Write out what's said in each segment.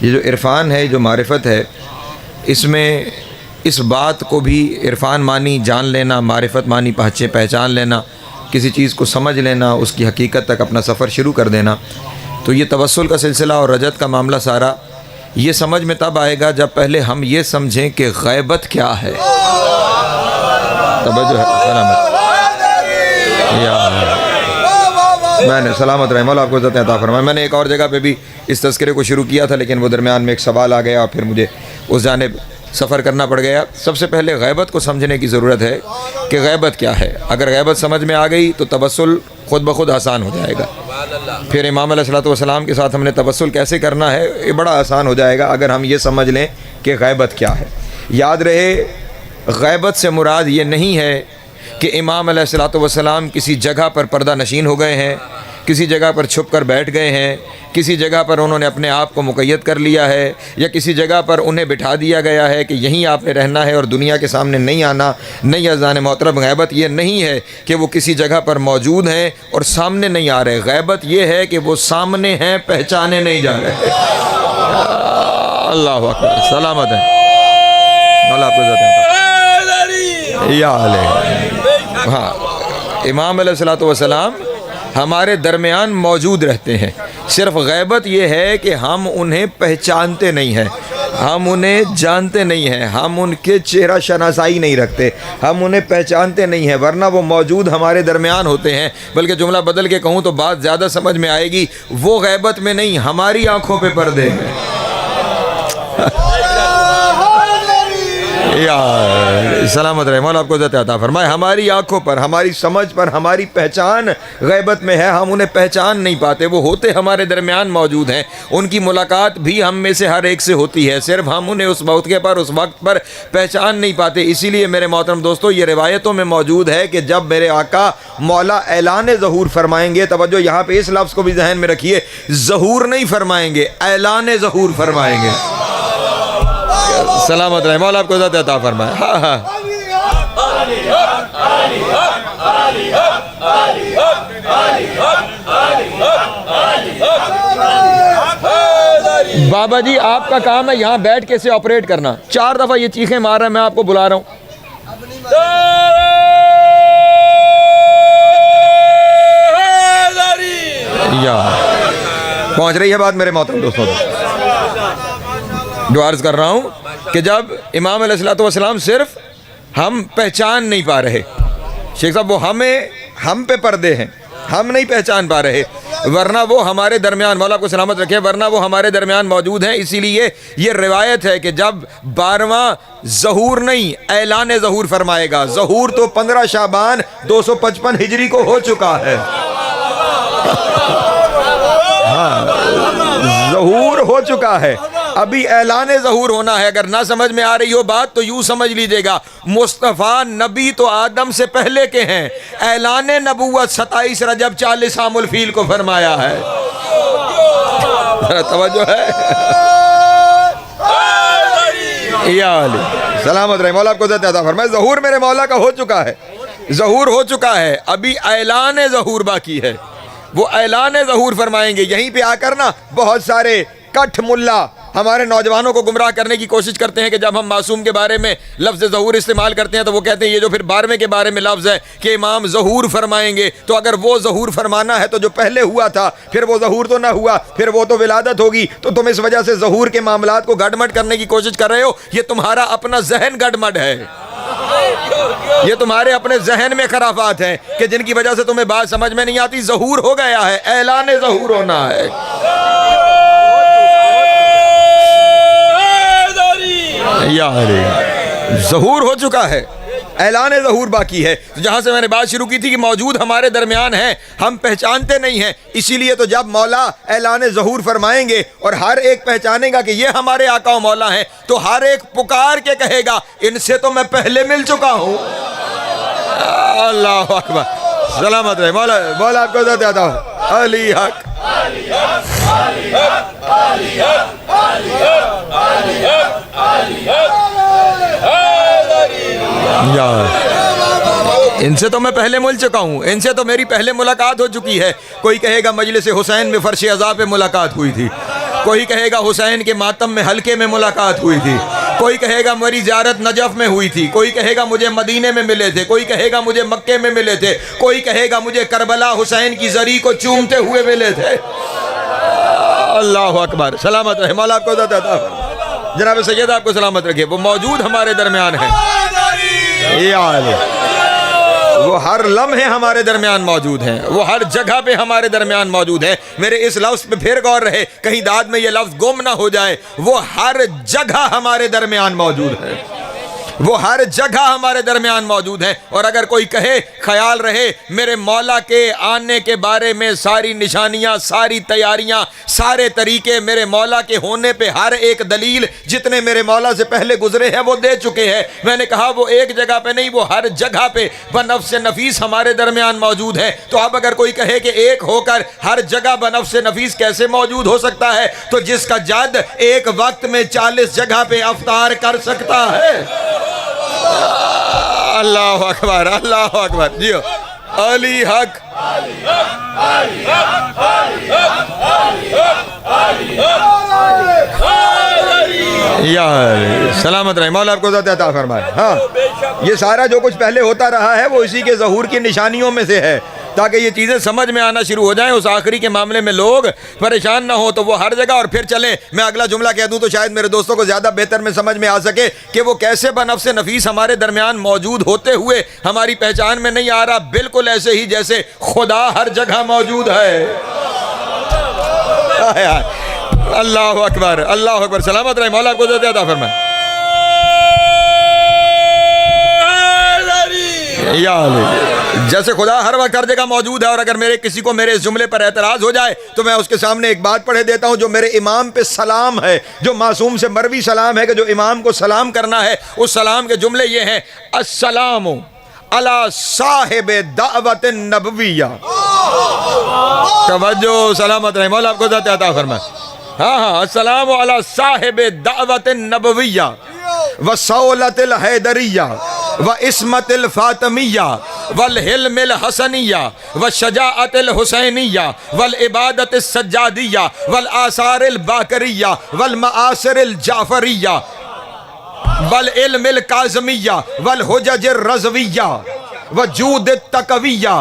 ये जो इरफ़ान है, जो मारिफत है, इसमें इस बात को भी इरफ़ान मानी जान लेना, मारिफत मानी पहचान लेना, किसी चीज़ को समझ लेना, उसकी हकीकत तक अपना सफ़र शुरू कर देना। तो ये तवस्सुल का सिलसिला और रजत का मामला सारा ये समझ में तब आएगा जब पहले हम ये समझें कि ग़ैबत क्या है। तवज्जो है, सलामत मैंने सलामत रहे मौला आपको इज़्ज़त अता फरमाए। मैंने एक और जगह पे भी इस तज़किरे को शुरू किया था, लेकिन वो दरमियान में एक सवाल आ गया और फिर मुझे उस जानिब सफ़र करना पड़ गया। सबसे पहले ग़ैबत को समझने की ज़रूरत है कि ग़ैबत क्या है। अगर ग़ैबत समझ में आ गई तो तवस्सुल ख़ुद ब खुद आसान हो जाएगा। फिर इमाम अलैहिस्सलातु वस्सलाम के साथ हमने तवस्सुल कैसे करना है ये बड़ा आसान हो जाएगा अगर हम ये समझ लें कि ग़ैबत क्या है। याद रहे, ग़ैबत से मुराद ये नहीं है कि इमाम अलैहिस्सलातु वस्सलाम किसी जगह पर पर्दा नशीन हो गए हैं, किसी जगह पर छुप कर बैठ गए हैं, किसी जगह पर उन्होंने अपने आप को मुक़य्यद कर लिया है, या किसी जगह पर उन्हें बिठा दिया गया है कि यहीं आपने रहना है और दुनिया के सामने नहीं आना। नहीं अज़ान मोहतरम, ग़ैबत ये नहीं है कि वो किसी जगह पर मौजूद हैं और सामने नहीं आ रहे। ग़ैबत ये है कि वो सामने हैं, पहचाने नहीं जा रहे। अल्लाह अकबर, सलामत है मौला आपको या हाँ, इमाम अलैहिस्सलातु वस्सलाम हमारे दरमियान मौजूद रहते हैं। सिर्फ ग़ैबत ये है कि हम उन्हें पहचानते नहीं हैं, हम उन्हें जानते नहीं हैं, हम उनके चेहरा शनासाई नहीं रखते, हम उन्हें पहचानते नहीं हैं, वरना वो मौजूद हमारे दरमियान होते हैं। बल्कि जुमला बदल के कहूँ तो बात ज़्यादा समझ में आएगी, वो ग़ैबत में नहीं, हमारी आँखों पे पर्दे हैं। यार सलामत रहे मौला आपको इज़्ज़त अता फरमाए। हमारी आँखों पर, हमारी समझ पर, हमारी पहचान ग़ैबत में है, हम उन्हें पहचान नहीं पाते। वो होते हमारे दरमियान मौजूद हैं, उनकी मुलाकात भी हम में से हर एक से होती है, सिर्फ हम उन्हें उस मौके पर, उस वक्त पर पहचान नहीं पाते। इसीलिए मेरे मोहतरम दोस्तों, ये रिवायतों में मौजूद है कि जब मेरे आका मौला ऐलान ज़हूर फरमाएंगे, तवज्जो यहाँ पे इस लफ्ज़ को भी जहन में रखिए, ज़हूर नहीं फरमाएंगे, ऐलान ज़हूर फरमाएंगे। सलामत रहे मौला आपको इज़्ज़त अता फरमाए। हाँ हाँ, बाबा जी आपका काम है यहाँ बैठ के इसे ऑपरेट करना। 4 दफ़ा ये चीखें मार रहा है, मैं आपको बुला रहा हूँ। या पहुँच रही है बात मेरे मोहतरम दोस्तों, जो अर्ज़ कर रहा हूँ कि जब इमाम अलैहिस्सलातु वस्सलाम सिर्फ हम पहचान नहीं पा रहे, शेख साहब वो हम पे पर्दे हैं, हम नहीं पहचान पा रहे, वरना वो हमारे दरमियान, मौला को सलामत रखे, वरना वो हमारे दरमियान मौजूद हैं। इसीलिए ये रिवायत है कि जब 12वां ज़हूर नहीं ऐलान ज़हूर फरमाएगा, ज़हूर तो 15 शाबान 255 हिजरी को हो चुका है। हाँ, ज़हूर हो चुका है, अभी ऐलान ज़हूर होना है। अगर ना समझ में आ रही हो बात तो यूँ समझ लीजिएगा, मुस्तफ़ा नबी तो आदम से पहले के हैं, ऐलान नबूवत 27 रजब 40 आमुल फील को फरमाया है। तवज्जो है या अली, सलामत रहे मौला आपको इज़्ज़त अता फरमाए। ज़हूर मेरे मौला का हो चुका है, ज़हूर हो चुका है, अभी ऐलान ज़हूर बाकी है। वो ऐलान ज़हूर फरमाएंगे। यहीं पे आकर ना बहुत सारे कठ मुल्ला हमारे नौजवानों को गुमराह करने की कोशिश करते हैं कि जब हम मासूम के बारे में लफ्ज़ ज़हूर इस्तेमाल करते हैं तो वो कहते हैं ये जो फिर 12वें के बारे में लफ्ज़ है कि इमाम ज़हूर फरमाएंगे, तो अगर वो ज़हूर फरमाना है तो जो पहले हुआ था फिर वो ज़हूर तो ना हुआ, फिर वो तो विलादत होगी। तो तुम इस वजह से ज़हूर के मामलात को गड़मड़ करने की कोशिश कर रहे हो। ये तुम्हारा अपना जहन गड़मड़ है, ये तुम्हारे अपने जहन में खराफात हैं कि जिनकी वजह से तुम्हें बात समझ में नहीं आती। ज़हूर हो गया है, ऐलान ज़हूर होना है। यार ज़हूर हो चुका है, ऐलान ज़हूर बाकी है। तो जहाँ से मैंने बात शुरू की थी कि मौजूद हमारे दरमियान हैं, हम पहचानते नहीं हैं। इसीलिए तो जब मौला ऐलान ज़हूर फरमाएंगे और हर एक पहचानेगा कि ये हमारे आका और मौला हैं, तो हर एक पुकार के कहेगा इनसे तो मैं पहले मिल चुका हूँ। अल्लाह अकबर, सलामत रहे मौला, मौला आपको इज़्ज़त अता फरमाए। अली हक यार, इनसे तो मैं पहले मिल चुका हूँ, इनसे तो मेरी पहले मुलाकात हो चुकी है। कोई कहेगा मजलिस हुसैन में फर्श अज़ा पे मुलाकात हुई थी। कोई कहेगा हुसैन के मातम में हल्के में मुलाकात हुई थी, कोई कहेगा मेरी ज़ियारत नजफ में हुई थी, कोई कहेगा मुझे मदीने में मिले थे, कोई कहेगा मुझे मक्के में मिले थे, कोई कहेगा मुझे करबला हुसैन की जरी को चूमते हुए मिले थे। अल्लाह अकबर, सलामत रहे मौला आपको जनाब सैयद आपको सलामत रखे। वो मौजूद हमारे दरमियान है, वो हर लम्हे हमारे दरमियान मौजूद हैं, वो हर जगह पे हमारे दरमियान मौजूद है। मेरे इस लफ्ज़ पे फिर गौर रहे, कहीं दाद में ये लफ्ज़ गुम ना हो जाए। वो हर जगह हमारे दरमियान मौजूद है, वो हर जगह हमारे दरमियान मौजूद है। और अगर कोई कहे, ख्याल रहे, मेरे मौला के आने के बारे में सारी निशानियां, सारी तैयारियां, सारे तरीके मेरे मौला के होने पे हर एक दलील जितने मेरे मौला से पहले गुजरे हैं वो दे चुके हैं। मैंने कहा वो एक जगह पे नहीं, वो हर जगह पे बनफ्स नफीस हमारे दरमियान मौजूद है। तो अब अगर कोई कहे कि एक होकर हर जगह बनफ्स नफीस कैसे मौजूद हो सकता है, तो जिसका जद एक वक्त में 40 जगह पे अफ्तार कर सकता है। अल्लाह अकबर, अल्लाह अकबर। जियो अली हक, यार सलामत रहे मौला आपको अता फरमाए। हाँ, ये सारा जो कुछ पहले होता रहा है वो इसी के ज़हूर की निशानियों में से है, ताकि ये चीज़ें समझ में आना शुरू हो जाएं। उस आखिरी के मामले में लोग परेशान ना हो, तो वो हर जगह। और फिर चलें, मैं अगला जुमला कह दूं तो शायद मेरे दोस्तों को ज़्यादा बेहतर में समझ में आ सके कि वो कैसे बनफ्स नफीस हमारे दरमियान मौजूद होते हुए हमारी पहचान में नहीं आ रहा। बिल्कुल ऐसे ही जैसे खुदा हर जगह मौजूद है। अल्लाह अकबर, अल्लाह अकबर, सलामत रहे मौला आपको अता फरमाए। जैसे खुदा हर वक्त हर जगह मौजूद है। और अगर मेरे किसी को मेरे इस जुमले पर एतराज़ हो जाए तो मैं उसके सामने एक बात पढ़े देता हूँ जो मेरे इमाम पे सलाम है, जो मासूम से मरवी सलाम है कि जो इमाम को सलाम करना है। उस सलाम के जुमले ये हैं, अस्सलामु अला साहिब दावत नबविया। तवज्जो, सलामत रहे मौला आपको अता फरमाए। हाँ हाँ, अस्सलामु अला साहिब दावत नबविया व सौलतिल हैदरिया व इस्मतिल फातमिया वल हिल्मिल हसनिया व शजाअतिल हुसैनिया वल इबादतिस सज्जादिया वल आसारिल बाकरिया वल मआसिरिल जाफरिया वल इल्मिल काज़मिया वल हुजजिर रज़विया व जूदित तकविया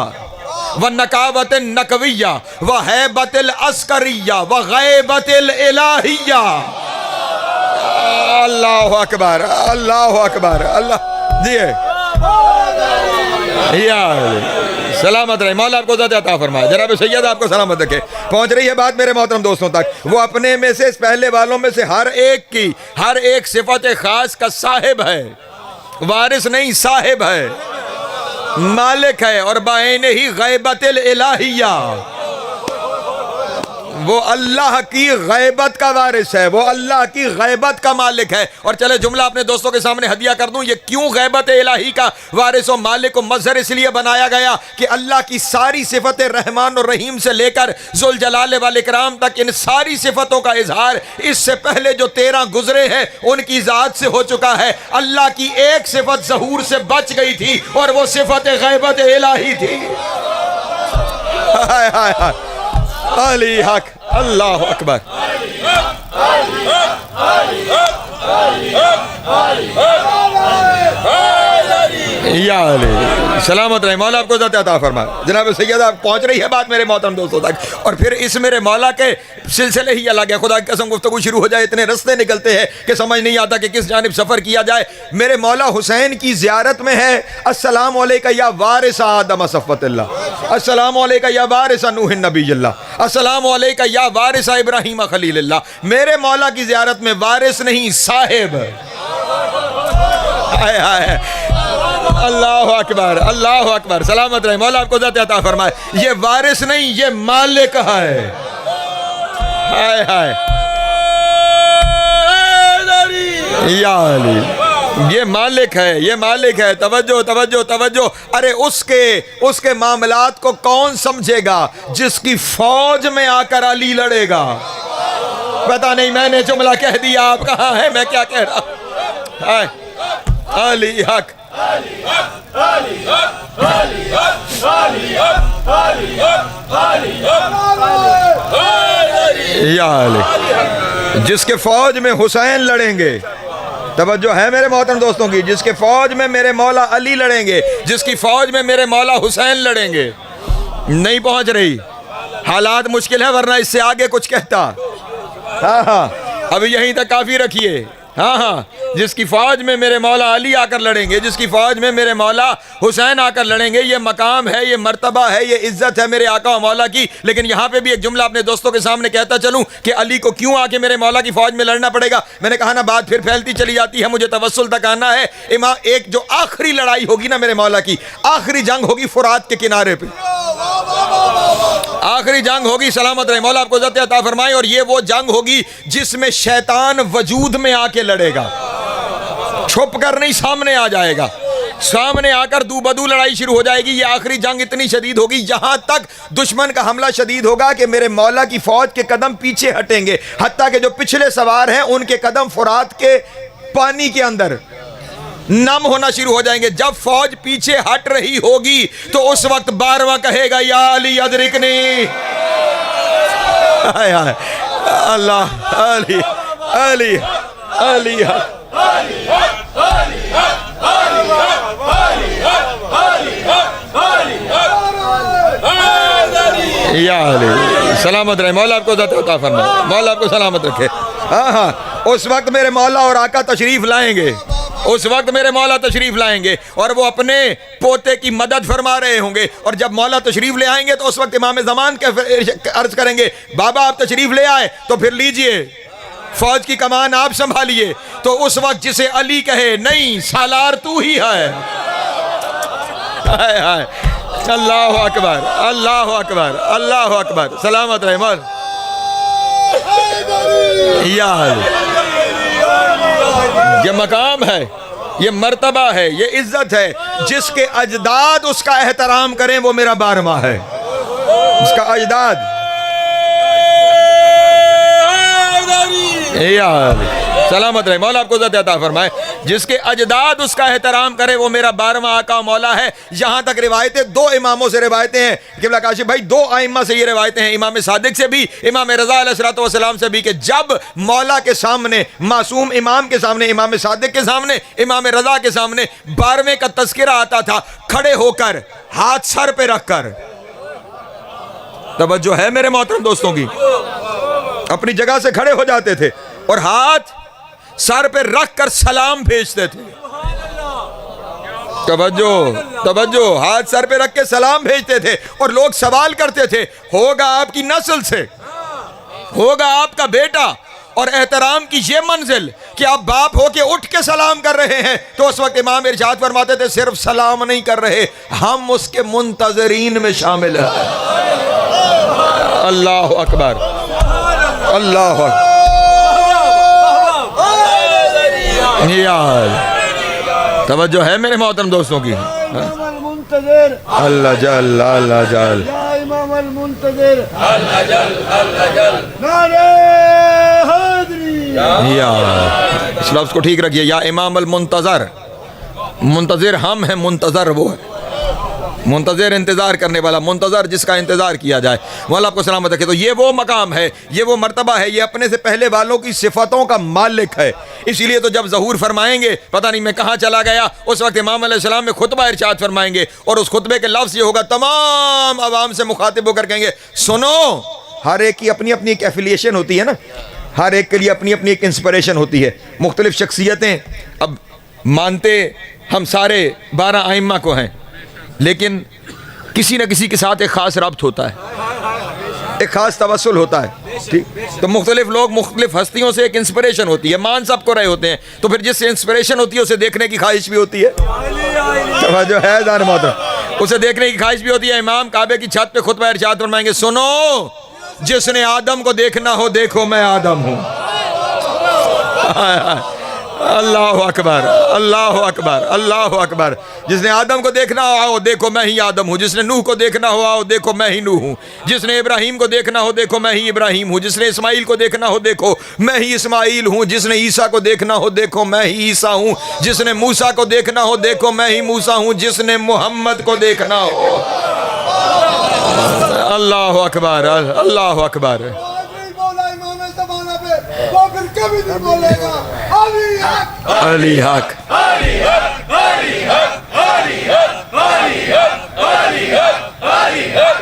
व नकावतिन नकविया व हैबतिल अस्करिया व गैबतिल इलाहिया। अल्लाह अकबर, अल्लाह अकबर, अल्लाह जी सलामत रहे मौला आपको अता फरमाए। जनाब सैयद आपको सलामत रखे। पहुंच रही है बात मेरे मोहतरम दोस्तों तक। वो अपने में से, इस पहले वालों में से हर एक की हर एक सिफत खास का साहिब है, वारिस नहीं, साहिब है, मालिक है। और बाइने ही गैबतिल इलाहिया, वो अल्लाह की गैबत का वारिस है, वो अल्लाह की गैबत का मालिक है। और चले जुमला अपने दोस्तों के सामने हदिया कर दूं, ये क्यों गैबत इलाही का वारिस और मालिक को मज़हर इसलिए बनाया गया कि अल्लाह की सारी सिफतें रहमान और रहीम से लेकर जुल जलाल वाल इकराम तक, इन सारी सिफतों का इजहार इससे पहले जो 13 गुजरे हैं उनकी ज़ात से हो चुका है। अल्लाह की एक सिफत ज़हूर से बच गई थी और वो सिफत गैबत इलाही थी। हाय हाय हाय, अली हक, अल्लाह अकबर। या सलामत रहे मौला आपको अता फरमाए। जनाब सैयद आप पहुंच रही है बात मेरे मोहतरम दोस्तों तक। और फिर इस मेरे मौला के सिलसिले ही अलग है। खुदा की कसम गुफ्तगू शुरू हो जाए, इतने रास्ते निकलते हैं कि समझ नहीं आता कि किस जानिब सफ़र किया जाए। मेरे मौला हुसैन की ज़ियारत में है, अस्सलामु अलैका या वारिस आदम सफ़वतल्लाह, अस्सलामु अलैका या वारिस नूह नबीयल्लाह, अस्सलामु अलैका या वारिस इब्राहीम खलीलल्लाह। मेरे मौला की ज़ियारत में वारिस नहीं, साहिब। हाय हाय, अल्लाह अकबर, अल्लाह अकबर, सलामत रहे मौला आपको अता फरमाए। ये वारिस नहीं, ये मालिक है। हाय हाय, या अली, ये मालिक है, ये मालिक है। तवज्जो तवज्जो तवज्जो। अरे उसके मामलात को कौन समझेगा जिसकी फौज में आकर अली लड़ेगा। पता नहीं, मैंने जुमला कह दिया, आप कहाँ हैं, मैं क्या कह रहा हूँ। अली हक। या अली। जिसके फौज में हुसैन लड़ेंगे, तवज्जो है मेरे मोहतरम दोस्तों की, जिसके फौज में मेरे मौला अली लड़ेंगे, जिसकी फौज में मेरे मौला हुसैन लड़ेंगे। नहीं पहुंच रही, हालात मुश्किल है, वरना इससे आगे कुछ कहता। हाँ हाँ, अभी यहीं तक काफी रखिए। हाँ हाँ, जिसकी फौज में मेरे मौला अली आकर लड़ेंगे, जिसकी फौज में मेरे मौला हुसैन आकर लड़ेंगे, ये मकाम है, ये मर्तबा है, ये इज्जत है मेरे आका और मौला की। लेकिन यहाँ पे भी एक जुमला अपने दोस्तों के सामने कहता चलूं कि अली को क्यों आके मेरे मौला की फौज में लड़ना पड़ेगा। मैंने कहा ना, बात फिर फैलती चली जाती है, मुझे तवस्सुल तक आना है। एक जो आखिरी लड़ाई होगी ना मेरे मौला की, आखिरी जंग होगी फुरात के किनारे पे, आखिरी जंग होगी, सलामत रहे मौला आपको इज्जत अता फरमाए। और ये वो जंग होगी जिसमें शैतान वजूद में आके लड़ेगा, छुप कर नहीं, सामने आ जाएगा, सामने आकर दू बदू लड़ाई शुरू हो जाएगी। ये आखिरी जंग इतनी शदीद होगी, यहां तक दुश्मन का हमला शदीद होगा कि मेरे मौला की फौज के कदम पीछे हटेंगे, हत्ता के जो पिछले सवार हैं उनके कदम फुरात के पानी के अंदर नम होना शुरू हो जाएंगे। जब फौज पीछे हट रही होगी तो उस वक्त 12वां कहेगा, या अली अदरिकनी। अल्लाह, अली अली अली या अली। सलामत रहे मौला आपको इज्जत अता फरमाए, मौला आपको सलामत रखे। हाँ हाँ, उस वक्त मेरे मौला और आका तशरीफ लाएंगे, उस वक्त मेरे मौला तशरीफ लाएंगे और वो अपने पोते की मदद फरमा रहे होंगे। और जब मौला तशरीफ ले आएंगे तो उस वक्त इमाम ज़मान के अर्ज करेंगे, बाबा आप तशरीफ ले आए तो फिर लीजिए, फौज की कमान आप संभालिए। तो उस वक्त जिसे अली कहे, नहीं सालार तू ही है। हाय हाय, अल्लाह अकबर, अल्लाह अकबर, अल्लाह अकबर। सलामत रहे मौला। ये मकाम है, ये मर्तबा है, ये इज्जत है। जिसके अजदाद उसका एहतराम करें वो मेरा 12वां है। उसका अजदाद सलामत रहे मौला आपको इज्जत अता फरमाए। जिसके अजदाद उसका एहतराम करे वो मेरा 12वां आका मौला है। यहाँ तक रिवायतें 2 इमामों से रिवायतें हैं, किबला काशिफ भाई 2 आइम्मा से ये रिवायतें हैं, इमाम सादिक से भी, इमाम रज़ा अलैहिस्सलातु वस्सलाम से भी, कि जब मौला के सामने, मासूम इमाम के सामने, इमाम सादिक के सामने, इमाम रज़ा के सामने 12वें का तज़किरा आता था, खड़े होकर हाथ सर पे रखकर, तवज्जो है मेरे मोहतरम दोस्तों की, अपनी जगह से खड़े हो जाते थे और हाथ सर पे रख कर सलाम भेजते थे। तवज्जो तवज्जो, हाथ सर पे रख के सलाम भेजते थे। और लोग सवाल करते थे, होगा आपकी नस्ल से, होगा आपका बेटा, और एहतराम की ये मंजिल कि आप बाप हो के उठ के सलाम कर रहे हैं। तो उस वक्त इमाम इरशाद फरमाते थे, सिर्फ सलाम नहीं कर रहे, हम उसके मुंतजरीन में शामिल हैं। अल्लाह अकबर, अल्लाह अकबर। तवज्जो है मेरे मोहतरम दोस्तों की। अल्लाह जल, अल्लाह जल, इमाम अल मुंतज़िर, अल्लाह जल, अल्लाह जल, नारे हैदरी। या इस लफ्ज़ को ठीक रखिए, या इमाम अल मुंतज़र, मुंतज़िर हम हैं, मुंतज़र वो है, मुंतज़िर इंतज़ार करने वाला, मुंतज़र जिसका इंतज़ार किया जाए। मौला आपको सलामत रखे। तो ये वो मकाम है, ये वो मर्तबा है, ये अपने से पहले वालों की सिफ़तों का मालिक है। इसीलिए तो जब ज़हूर फरमाएंगे, पता नहीं मैं कहाँ चला गया, उस वक्त इमाम अलैहिस्सलाम में खुतबा इरशाद फरमाएंगे और उस खुतबे के लफ्ज़ ये होगा, तमाम अवाम से मुखातिब होकर कहेंगे, सुनो, हर एक की अपनी अपनी एक एफिलिएशन होती है ना, हर एक के लिए अपनी अपनी एक इंस्पिरेशन होती है। मुख्तलिफ शख्सियतें, अब मानते हम सारे 12 आइम्मा को हैं, लेकिन किसी न किसी के साथ एक ख़ास रब्त होता है, एक ख़ास तवस्सुल होता है। ठीक, तो मुख्तलिफ लोग, मुख्तलिफ हस्तियों से एक इंस्पिरेशन होती है, मान सबको रहे होते हैं, तो फिर जिससे इंस्पिरेशन होती है उसे देखने की ख्वाहिश भी होती है, तो जो है दार मोहतरम, उसे देखने की ख्वाहिश भी होती है। इमाम काबे की छत पे खुतबा इरशाद फरमाएंगे, सुनो, जिसने आदम को देखना हो देखो मैं आदम हूँ। अल्लाह अकबर, अल्लाह अकबर, अल्लाह अकबर। जिसने आदम को देखना हो आओ देखो मैं ही आदम हूँ, जिसने नूह को देखना हो आओ देखो मैं ही नूह हूँ, जिसने इब्राहिम को देखना हो देखो मैं ही इब्राहिम हूँ, जिसने इस्माइल को देखना हो देखो मैं ही इस्माइल हूँ, जिसने ईसा को देखना हो देखो मैं ही ईसा हूँ, जिसने मूसा को देखना हो देखो मैं ही मूसा हूँ, जिसने मोहम्मद को देखना हो। अल्लाह अकबर, अल्लाह अकबर। वो फिर कभी नहीं बोलेगा अली हक, अली हक, अली हक, अली हक, अली हक, अली हक, अली हक, अली हक,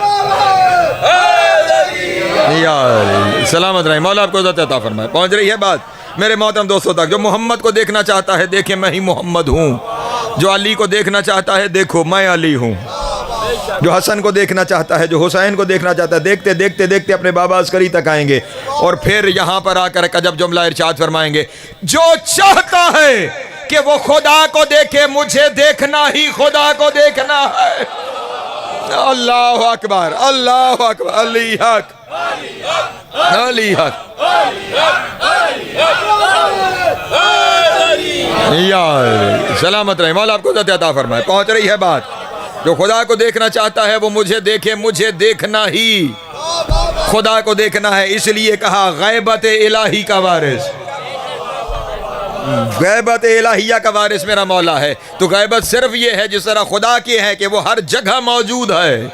या अली। सलामत रहे, मौला आपको इज़्ज़त अता फरमाए। पहुंच रही है बात मेरे मोहतरम दोस्तों तक। जो मोहम्मद को देखना चाहता है देखे मैं ही मोहम्मद हूँ, जो अली को देखना चाहता है देखो मैं अली हूँ, जो हसन को देखना चाहता है, जो हुसैन को देखना चाहता है, देखते देखते देखते अपने बाबा अस्करी तक आएंगे और फिर यहाँ पर आकर अजब जुमला इरशाद फरमाएंगे, जो चाहता है कि वो खुदा को देखे मुझे देखना ही खुदा को देखना है। अल्लाह अकबर, अल्लाह अकबर, अली हक, अली हक, या सलामत रहे, मौला आपको इज़्ज़त अता फरमाए। पहुँच रही है बात। जो खुदा को देखना चाहता है वो मुझे देखे, मुझे देखना ही खुदा को देखना है। इसलिए कहा गैबत इलाही का वारिस, गैबत इलाहिया का वारिस मेरा मौला है। तो गैबत सिर्फ ये है जिस तरह खुदा की है कि वो हर जगह मौजूद है।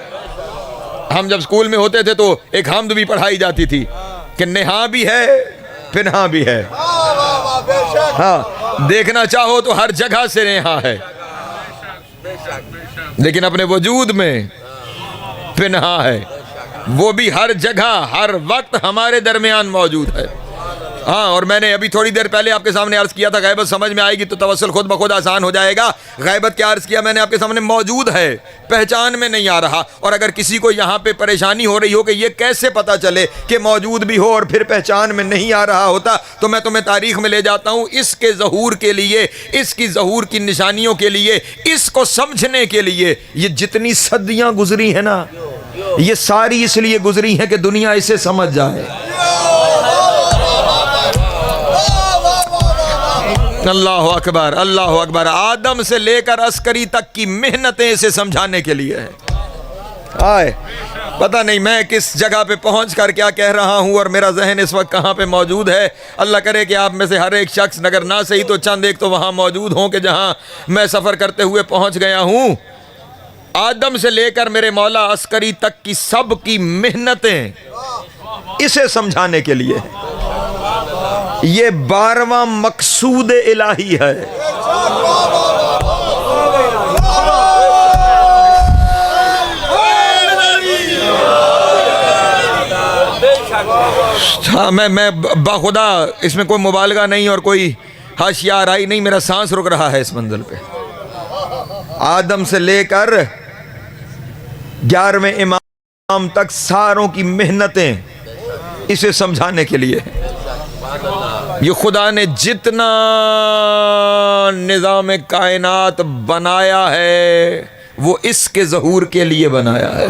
हम जब स्कूल में होते थे तो एक हम्द भी पढ़ाई जाती थी कि नेहा भी है फिनहा भी है। हाँ, देखना चाहो तो हर जगह से नेहा है, लेकिन अपने वजूद में फिनहा है, वो भी हर जगह हर वक्त हमारे दरमियान मौजूद है। हाँ, और मैंने अभी थोड़ी देर पहले आपके सामने अर्ज किया था गैबत समझ में आएगी तो तवस्सुल खुद ब खुद आसान हो जाएगा। गैबत क्या अर्ज किया मैंने आपके सामने, मौजूद है, पहचान में नहीं आ रहा। और अगर किसी को यहाँ पे परेशानी हो रही हो कि ये कैसे पता चले कि मौजूद भी हो और फिर पहचान में नहीं आ रहा होता, तो मैं तुम्हें तारीख में ले जाता हूँ। इसके ज़हूर के लिए, इसकी ज़हूर की निशानियों के लिए, इसको समझने के लिए ये जितनी सदियाँ गुजरी हैं ना, ये सारी इसलिए गुजरी हैं कि दुनिया इसे समझ जाए। अल्लाह अकबर, अल्लाह अकबर। आदम से लेकर अस्करी तक की मेहनतें इसे समझाने के लिए है। आए, पता नहीं मैं किस जगह पे पहुंच कर क्या कह रहा हूं और मेरा जहन इस वक्त कहां पे मौजूद है। अल्लाह करे कि आप में से हर एक शख्स नगर ना सही तो चंद एक तो वहां मौजूद हों कि जहां मैं सफ़र करते हुए पहुंच गया हूं। आदम से लेकर मेरे मौला अस्करी तक की सब की मेहनतें इसे समझाने के लिए है। ये 12वां मकसूद इलाही है। हाँ, मैं बाखुदा इसमें कोई मुबालगा नहीं और कोई हाशिया आराई नहीं, मेरा सांस रुक रहा है इस मंजिल पे। आदम से लेकर 11वें इमाम तक सारों की मेहनतें इसे समझाने के लिए है। ये खुदा ने जितना निज़ाम कायनात बनाया है वो इसके ज़हूर के लिए बनाया है,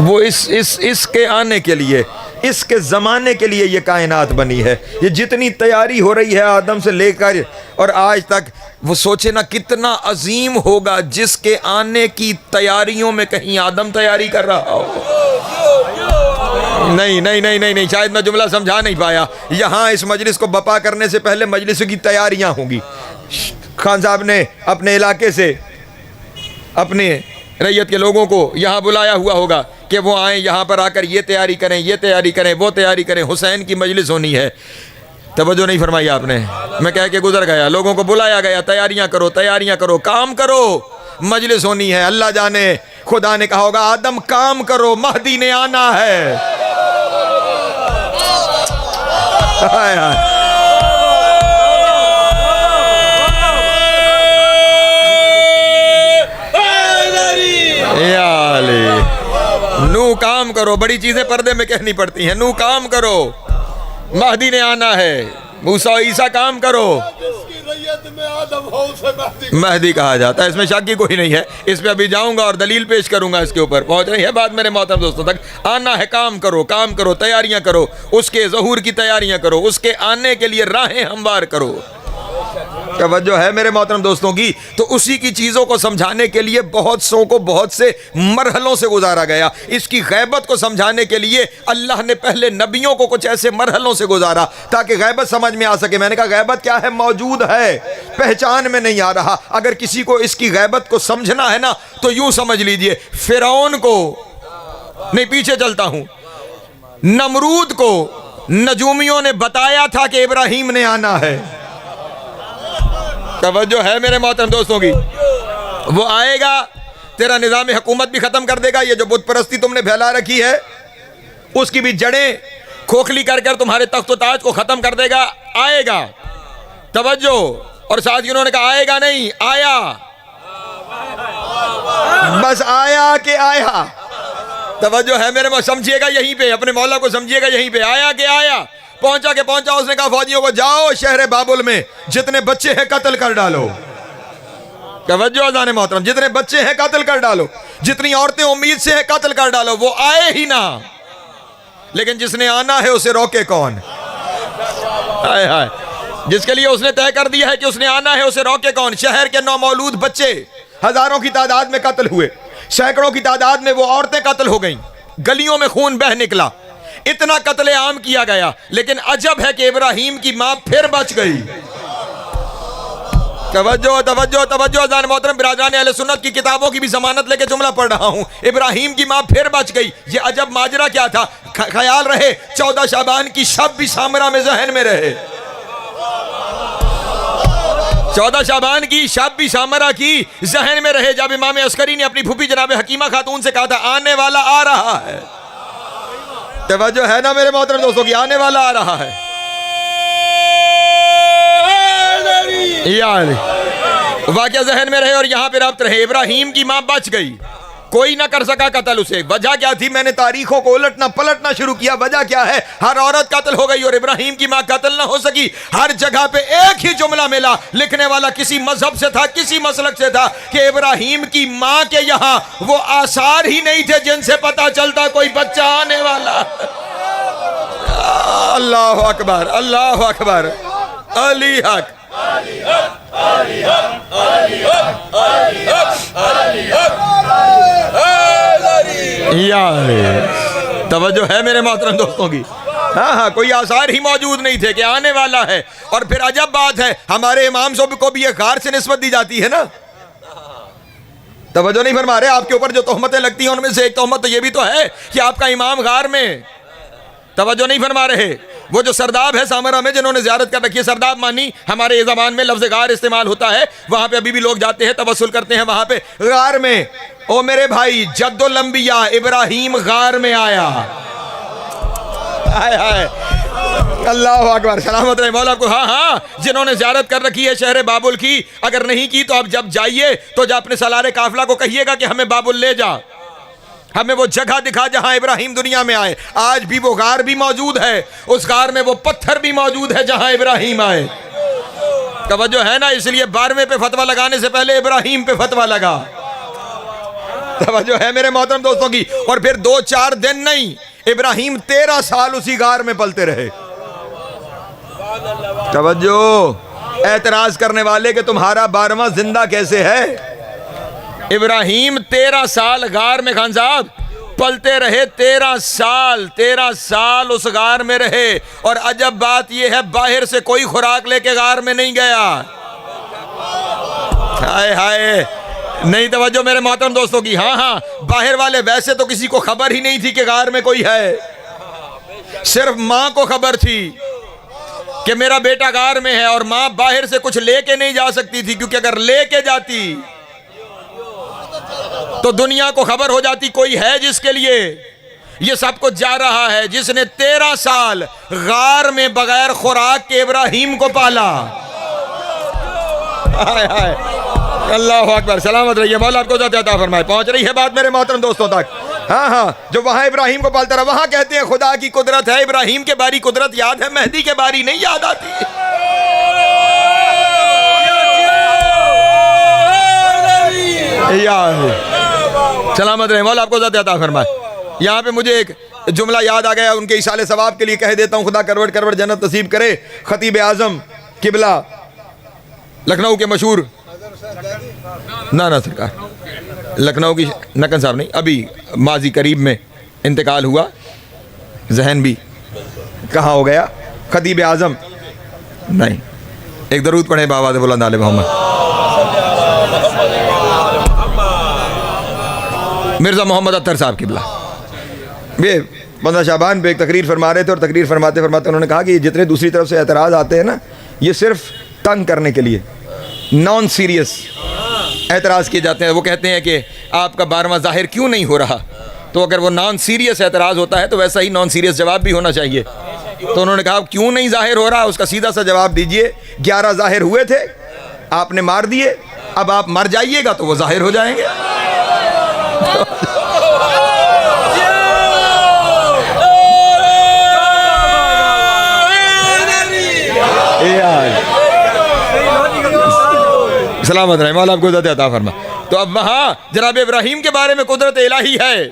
वो इसके आने के लिए, इसके ज़माने के लिए ये कायनात बनी है। ये जितनी तैयारी हो रही है आदम से लेकर और आज तक, वो सोचे ना कितना अजीम होगा जिसके आने की तैयारियों में कहीं आदम तैयारी कर रहा हो। नहीं नहीं नहीं नहीं नहीं, शायद मैं जुमला समझा नहीं पाया। यहाँ इस मजलिस को बपा करने से पहले मजलिस की तैयारियाँ होंगी। खान साहब ने अपने इलाके से अपने रैयत के लोगों को यहाँ बुलाया हुआ होगा कि वो आएँ यहाँ पर आकर ये तैयारी करें, ये तैयारी करें, वो तैयारी करें। हुसैन की मजलिस होनी है, तवज्जो नहीं फरमाई आपने, मैं कह के गुजर गया। लोगों को बुलाया गया, तैयारियाँ करो, तैयारियाँ करो, काम करो, मजलिस होनी है। अल्लाह जाने खुदा ने कहा होगा आदम काम करो, महदी ने आना है। हाय हाय, नू काम करो। बड़ी चीजें पर्दे में कहनी पड़ती हैं। नू काम करो, महदी ने आना है। मूसा ईसा काम करो, ज़ुर्रियत में आदम हो उसे महदी महदी कहा जाता है, इसमें शक की कोई नहीं है। इस पे अभी जाऊंगा और दलील पेश करूंगा इसके ऊपर। पहुंच रही है बात मेरे मोहतरम दोस्तों तक। आना है, काम करो, तैयारियां करो, उसके ज़हूर की तैयारियां करो, उसके आने के लिए राहें हमवार करो। तवज्जो है मेरे मोहतरम दोस्तों की। तो उसी की चीज़ों को समझाने के लिए बहुत सौ को बहुत से मरहलों से गुजारा गया। इसकी गैबत को समझाने के लिए अल्लाह ने पहले नबियों को कुछ ऐसे मरहलों से गुजारा ताकि गैबत समझ में आ सके। मैंने कहा गैबत क्या है? मौजूद है, पहचान में नहीं आ रहा। अगर किसी को इसकी गैबत को समझना है ना तो यूं समझ लीजिए, फिरौन को नहीं, पीछे चलता हूं, नमरूद को नजूमियों ने बताया था कि इब्राहिम ने आना है। तवज्जो है मेरे मोहतरम दोस्तों की। वो आएगा, तेरा निज़ाम हुकूमत भी ख़त्म कर देगा। ये जो बुत परस्ती तुमने फैला रखी है उसकी भी जड़ें खोखली कर कर तुम्हारे तख्त ताज को ख़त्म कर देगा। आएगा, तवज्जो। और साथ ही उन्होंने कहा आएगा नहीं, आया, बस आया कि आया। तवज्जो है मेरे, समझिएगा यहीं पे, अपने मौला को समझिएगा यहीं पे। आया कि आया, पहुंचा के पहुंचा। उसने कहा फौजियों को जाओ शहर बाबुल में जितने बच्चे हैं कत्ल कर डालो। तवज्जो अज़ान मोहतरम, जितने बच्चे हैं कत्ल कर डालो, जितनी औरतें उम्मीद से हैं कत्ल कर डालो। वो आए ही ना, लेकिन जिसने आना है उसे रोके कौन? हाय हाय, जिसके लिए उसने तय कर दिया है कि उसने आना है उसे रोके कौन? शहर के नौमौलूद बच्चे हजारों की तादाद में कत्ल हुए, सैकड़ों की तादाद में वो औरतें कत्ल हो गईं, गलियों में खून बह निकला, इतना कत्ले आम किया गया। लेकिन अजब है कि इब्राहिम की मां फिर बच गई। तवज्जो तवज्जो तवज्जो अज़ान मोहतरम, बिरादरान अहले सुन्नत की किताबों की भी जमानत लेके जुमला पढ़ रहा हूं। इब्राहिम की मां फिर बच गई। ये अजब माजरा क्या था? ख्याल रहे 14 शाबान की शब भी सामरा में जहन में रहे। 14 शाबान की शब भी सामरा की जहन में रहे, जब इमाम अस्करी ने अपनी फूफी जनाब हकीमा खातून से कहा था आने वाला आ रहा है। तवज्जो है ना मेरे मोहतरम दोस्तों की, आने वाला आ रहा है। यार वाक़या जहन में रहे और यहाँ पे रब्त रहे। इब्राहिम की माँ बच गई, कोई ना कर सका कत्ल उसे। वजह क्या थी? मैंने तारीखों को उलटना पलटना शुरू किया। वजह क्या है? हर औरत कत्ल हो गई और इब्राहिम की माँ कत्ल ना हो सकी। हर जगह पे एक ही जुमला मिला, लिखने वाला किसी मजहब से था, किसी मसलक से था, कि इब्राहिम की माँ के यहाँ वो आसार ही नहीं थे जिनसे पता चलता कोई बच्चा आने वाला। अल्लाह अकबर, अल्लाह अकबर, अली हक, तवज्जो है मेरे मोहतरम दोस्तों की। हाँ हाँ, कोई आसार ही मौजूद नहीं थे कि आने वाला है। और फिर अजब बात है, हमारे इमाम साहब को भी ये गार से निस्बत दी जाती है ना। तवज्जो नहीं फरमा रहे? आपके ऊपर जो तोहमतें लगती हैं उनमें से एक तोहमत तो ये भी तो है कि आपका इमाम गार में। तवज्जो नहीं फरमा रहे? वो जो सरदाब है सामरा में जिन्होंने ज़ियारत कर रखी है, सरदाब मानी हमारे ज़बान में लफ्ज़ गार इस्तेमाल होता है। वहाँ पे अभी भी लोग जाते हैं, तवस्सुल करते हैं वहाँ पे गार में। ओ मेरे भाई, जद्दुल अंबिया इब्राहिम गार में आया। हाय हाय, अल्लाह अकबर, सलामत रहे मौला को। हाँ हाँ, जिन्होंने ज़ियारत कर रखी है शहर बाबुल की, अगर नहीं की तो अब जब जाइए तो जब अपने सलारे काफिला को कहिएगा कि हमें बाबुल ले जा, हमें वो जगह दिखा जहां इब्राहिम दुनिया में आए। आज भी वो गार भी मौजूद है, उस गार में वो पत्थर भी मौजूद है जहां इब्राहिम आए। तवज्जो है ना? इसलिए 12वें पे फतवा लगाने से पहले इब्राहिम पे फतवा लगा। तवज्जो है मेरे मोहतरम दोस्तों की। और फिर 2-4 दिन नहीं, इब्राहिम 13 साल उसी गार में पलते रहे। तवज्जो, एतराज करने वाले कि तुम्हारा 12वां जिंदा कैसे है? इब्राहिम 13 साल गार में खान साहब पलते रहे। 13 साल उस गार में रहे। और अजब बात यह है, बाहर से कोई खुराक लेके गार में नहीं गया। हाय हाय, नहीं तवज्जो मेरे मोहतरम दोस्तों की। हाँ हाँ, बाहर वाले वैसे तो किसी को खबर ही नहीं थी कि गार में कोई है। सिर्फ माँ को खबर थी कि मेरा बेटा गार में है, और माँ बाहर से कुछ लेके नहीं जा सकती थी, क्योंकि अगर लेके जाती तो दुनिया को खबर हो जाती कोई है जिसके लिए ये सब कुछ जा रहा है, जिसने 13 साल गार में बगैर खुराक के इब्राहिम को पाला। हाय हाय, अल्लाह अकबर, सलामत रहिए, मौला आपको इज़्ज़त अता फरमाए। पहुंच रही है बात मेरे मोहतरम दोस्तों तक। हाँ हाँ, जो वहां इब्राहिम को पालता रहा, वहां कहते हैं खुदा की कुदरत है। इब्राहिम के बारी कुदरत याद है, मेहदी के बारी नहीं याद आती। सलामत रहे, मौला आपको ज़ात अता फरमाए। यहाँ पे मुझे एक जुमला याद आ गया, उनके इशाले सवाब के लिए कह देता हूँ। खुदा करवट करवट जन्नत नसीब करे। खतीब आज़म किबला लखनऊ के मशहूर ना सरकार, लखनऊ की नकन साहब नहीं, अभी माजी करीब में इंतकाल हुआ, जहन भी कहाँ हो गया। खतीब आज़म नहीं, एक दरूद पढ़े बाबा दे बुलंद आले मोहम्मद। मिर्ज़ा मोहम्मद अत्तर साहब किबला ये 15 शाबान पे एक तकरीर फरमा रहे थे, और तकरीर फरमाते फरमाते उन्होंने कहा कि ये जितने दूसरी तरफ से एतराज़ आते हैं ना, ये सिर्फ तंग करने के लिए, नॉन सीरियस एतराज़ किए जाते हैं। वो कहते हैं कि आपका 12वां ज़ाहिर क्यों नहीं हो रहा, तो अगर वो नॉन सीरियस एतराज़ होता है तो वैसा ही नॉन सीरियस जवाब भी होना चाहिए। तो उन्होंने कहा क्यों नहीं ज़ाहिर हो रहा, उसका सीधा सा जवाब दीजिए। 11 ज़ाहिर हुए थे, आपने मार दिए, अब आप मर जाइएगा तो वो ज़ाहिर हो जाएंगे। सलामत रहे, मौला आपको ज़ात अता फरमा। तो अब वहाँ जनाब इब्राहीम के बारे में कुदरत इलाही है,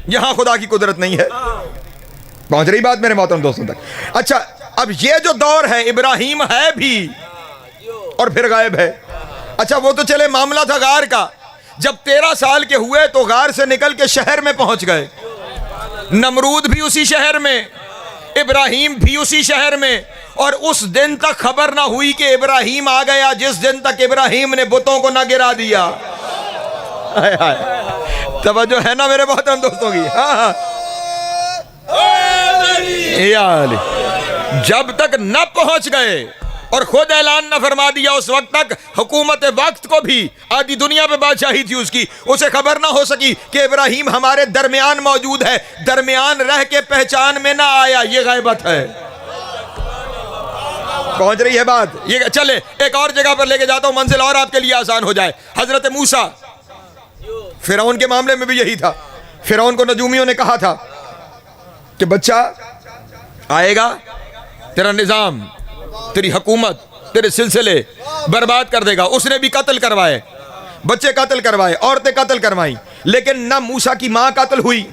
यहाँ खुदा की कुदरत नहीं है। पहुँच रही बात मेरे मोहतरम दोस्तों तक। अच्छा, अब ये जो दौर है, इब्राहीम है भी और फिर गायब है। अच्छा, वो तो चले मामला था गार का, जब 13 साल के हुए तो गार से निकल के शहर में पहुँच गए। नमरूद भी उसी शहर में, इब्राहीम भी उसी शहर में, और उस दिन तक खबर ना हुई कि इब्राहीम आ गया जिस दिन तक इब्राहीम ने बुतों को ना गिरा दिया। तवज्जो है ना मेरे मोहतरम दोस्तों की। हाँ, जब तक न पहुंच गए और खुद ऐलान न फरमा दिया, उस वक्त तक हुकूमत वक्त को भी, आधी दुनिया पे बादशाही थी उसकी, उसे खबर ना हो सकी कि इब्राहीम हमारे दरमियान मौजूद है। दरमियान रह के पहचान में ना आया, ये गैबत है। पहुंच रही है बात। ये चले एक और जगह पर लेके जाता हूं, मंजिल और आपके लिए आसान हो जाए। हजरत मूसा, फिरौन के मामले में भी यही था। फिरौन को नजूमियों ने कहा था कि बच्चा आएगा, तेरा निजाम, तेरी हुकूमत, तेरे सिलसिले बर्बाद कर देगा। उसने भी कत्ल करवाए, बच्चे कत्ल करवाए, औरतें कत्ल करवाई, लेकिन ना मूसा की मां कत्ल हुई,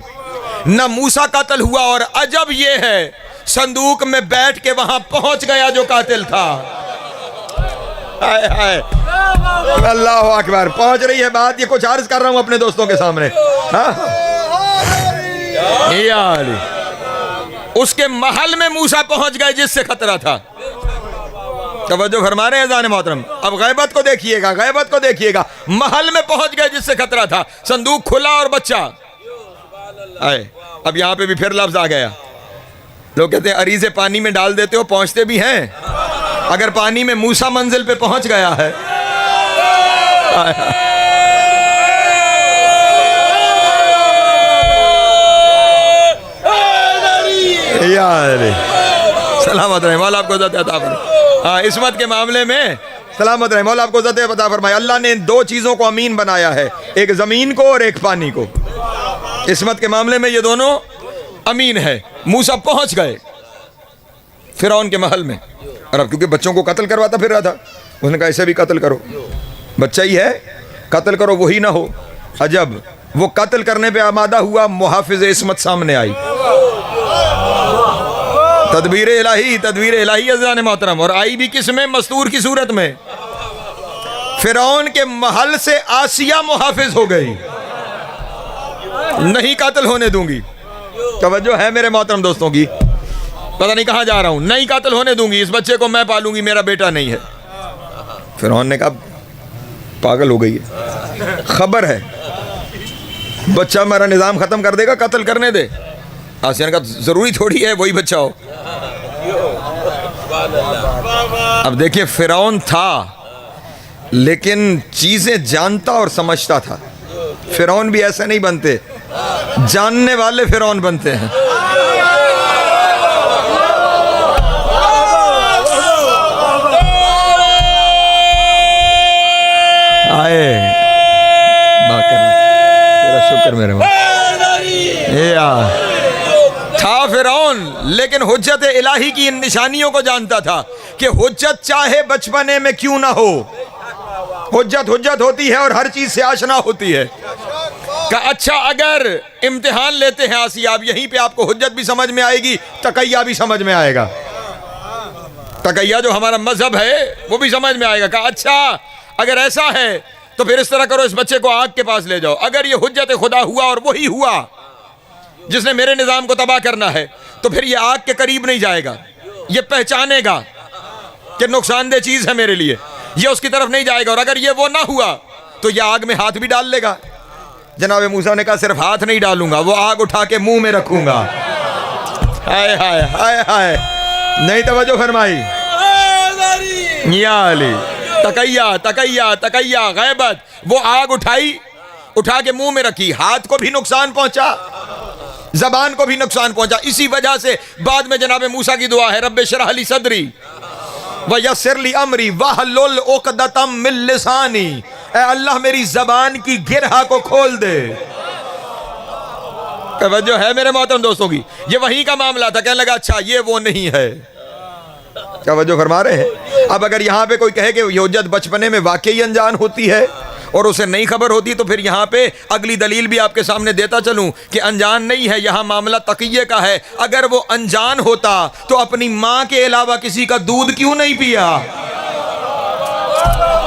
ना मूसा कत्ल हुआ। और अजब ये है, संदूक में बैठ के वहां पहुंच गया जो कातिल था। हाय हाय, अल्लाह अकबर। पहुंच रही है बात। ये कुछ अर्ज कर रहा हूं अपने दोस्तों के सामने। यार, उसके महल में मूसा पहुंच गए जिससे खतरा था। तवज्जो फरमा रहे हैं जाने मोहतरम। अब गैबत को देखिएगा, गैबत को देखिएगा। महल में पहुंच गए जिससे खतरा था, संदूक खुला और बच्चा आए। अब यहां पे भी फिर लफ्ज आ गया। लोग कहते हैं अरीज़े पानी में डाल देते हो, पहुंचते भी हैं। अगर पानी में मूसा मंजिल पे पहुंच गया है, यार सलामत रहे, मौला आपको इज़्ज़त अता फरमाए। हाँ, इस्मत के मामले में सलामत रहे, मौला आपको इज़्ज़त अता फरमाए। अल्लाह ने 2 चीज़ों को अमीन बनाया है, एक ज़मीन को और एक पानी को। इस्मत के मामले में ये दोनों अमीन है। मूसा पहुंच गए फिरौन के महल में, और अब क्योंकि बच्चों को कत्ल करवाता फिर रहा था, उसने कहा ऐसे भी कत्ल करो, बच्चा ही है, कत्ल करो, वही ना हो। अजब, वो कत्ल करने पे आमादा हुआ, मुहाफिज इस्मत सामने आई। तदबीर इलाही अज़ान मोहतरम। और आई भी किस में? मस्तूर की सूरत में। फिरौन के महल से आसिया मुहाफिज हो गई, नहीं कत्ल होने दूंगी। तवज्जो है मेरे मोहतरम दोस्तों की। पता नहीं कहाँ जा रहा हूँ। नहीं कत्ल होने दूंगी, इस बच्चे को मैं पालूंगी, मेरा बेटा नहीं है। फिरौन ने कहा पागल हो गई है, खबर है बच्चा मेरा निज़ाम ख़त्म कर देगा, कत्ल करने दे। आसिया ने कहा ज़रूरी थोड़ी है वही बच्चा हो। अब देखिए, फिरौन था लेकिन चीज़ें जानता और समझता था। फिरौन भी ऐसे नहीं बनते, जानने वाले फिरौन बनते हैं। आए बात करना, तेरा शुक्र मेरे था फिरौन, लेकिन हुज्जत इलाही की इन निशानियों को जानता था कि हुज्जत चाहे बचपने में क्यों ना हो, हुज्जत हुज्जत होती है और हर चीज से आशना होती है। का अच्छा अगर इम्तिहान लेते हैं आसियाब, यहीं पे आपको हुज्जत भी समझ में आएगी, तकैया भी समझ में आएगा। तकैया जो हमारा मजहब है वो भी समझ में आएगा। कहा अच्छा अगर ऐसा है तो फिर इस तरह करो, इस बच्चे को आग के पास ले जाओ। अगर ये हुज्जत खुदा हुआ और वही हुआ जिसने मेरे निजाम को तबाह करना है, तो फिर ये आग के करीब नहीं जाएगा, ये पहचानेगा कि नुकसानदेह चीज है मेरे लिए, ये उसकी तरफ नहीं जाएगा। और अगर ये वो ना हुआ तो ये आग में हाथ भी डाल लेगा। जनाब मूसा ने कहा सिर्फ हाथ नहीं डालूंगा, वो आग उठा के मुंह में रखूंगा। हाय हाय हाय हाय, नहीं तवज्जो फरमाई। या अली, तकैया तकैया तकैया, गैबत, वो आग उठाई, उठा के मुंह में रखी, हाथ को भी नुकसान पहुंचा, जबान को भी नुकसान पहुंचा। इसी वजह से बाद में जनाब मूसा की दुआ है, रब्बे शरह ली सदरी व यस्सिर ली अमरी वहलुल उक़दतम मिन लिसानी, ऐ अल्लाह मेरी जबान की गिरहा को खोल दे। तवज्जो है मेरे मोहतरम दोस्तों की, ये वहीं का मामला था। कहने लगा अच्छा ये वो नहीं है। तवज्जो फरमा रहे हैं। अब अगर यहाँ पे कोई कहे कि ये हुज्जत बचपने में वाकई अनजान होती है और उसे नहीं खबर होती, तो फिर यहाँ पे अगली दलील भी आपके सामने देता चलूं कि अनजान नहीं है, यहाँ मामला तकिये का है। अगर वो अनजान होता तो अपनी माँ के अलावा किसी का दूध क्यों नहीं पिया?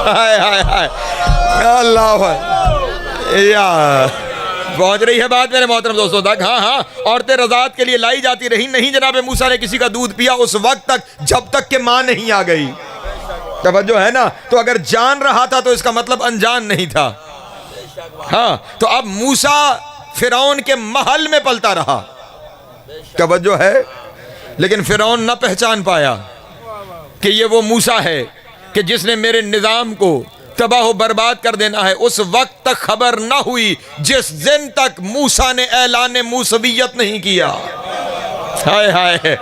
हाय हाय हाय, अल्लाह या पहुंच रही है बात मेरे मोहतरम दोस्तों तक। हाँ हाँ, औरतें रज़ात के लिए लाई जाती रही, नहीं जनाब मूसा ने किसी का दूध पिया उस वक्त तक जब तक कि माँ नहीं आ गई। तवज्जो है ना। तो अगर जान रहा था तो इसका मतलब अनजान नहीं था। हाँ, तो अब मूसा फिरौन के महल में पलता रहा, तवज्जो है, लेकिन फिरौन न पहचान पाया कि ये वो मूसा है कि जिसने मेरे निज़ाम को तबाह बर्बाद कर देना है। उस वक्त तक खबर ना हुई जिस दिन तक मूसा ने ऐलान मूसवियत नहीं किया। हाय हाय,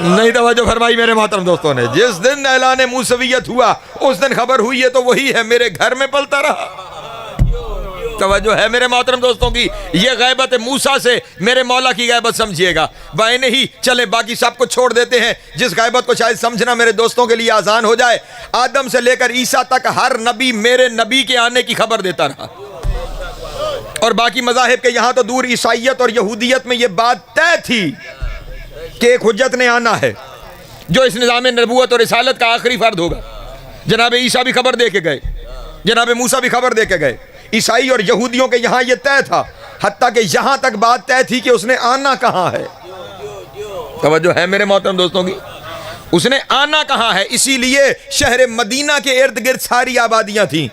नहीं तवज्जो फरमाई मेरे मोहतरम दोस्तों ने। जिस दिन ऐलान मूसवियत हुआ उस दिन खबर हुई है तो वही है, मेरे घर में पलता रहा। तवज्जो है मेरे मोहतरम दोस्तों की, ये गैबत मूसा से मेरे मौला की गैबत समझिएगा। बाय नहीं चले, बाकी सब कुछ छोड़ देते हैं। जिस गैबत को शायद समझना मेरे दोस्तों के लिए आसान हो जाए, आदम से लेकर ईसा तक हर नबी मेरे नबी के आने की खबर देता रहा। और बाकी मज़ाहिब के यहाँ तो दूर, ईसाइयत और यहूदियत में यह बात तय थी कि एक हुज्जत ने आना है जो इस निज़ाम नबूवत और रिसालत का आखिरी फर्द होगा। जनाब ईसा भी खबर दे के गए, जनाब मूसा भी खबर दे के गए। ईसाई और यहूदियों के यहाँ यह तय था, हत्ता कि यहाँ तक बात तय थी कि उसने आना कहाँ है। तवज्जो है मेरे मोहतरम दोस्तों की, उसने आना कहाँ है। इसीलिए शहर मदीना के इर्द गिर्द सारी आबादियाँ थीं,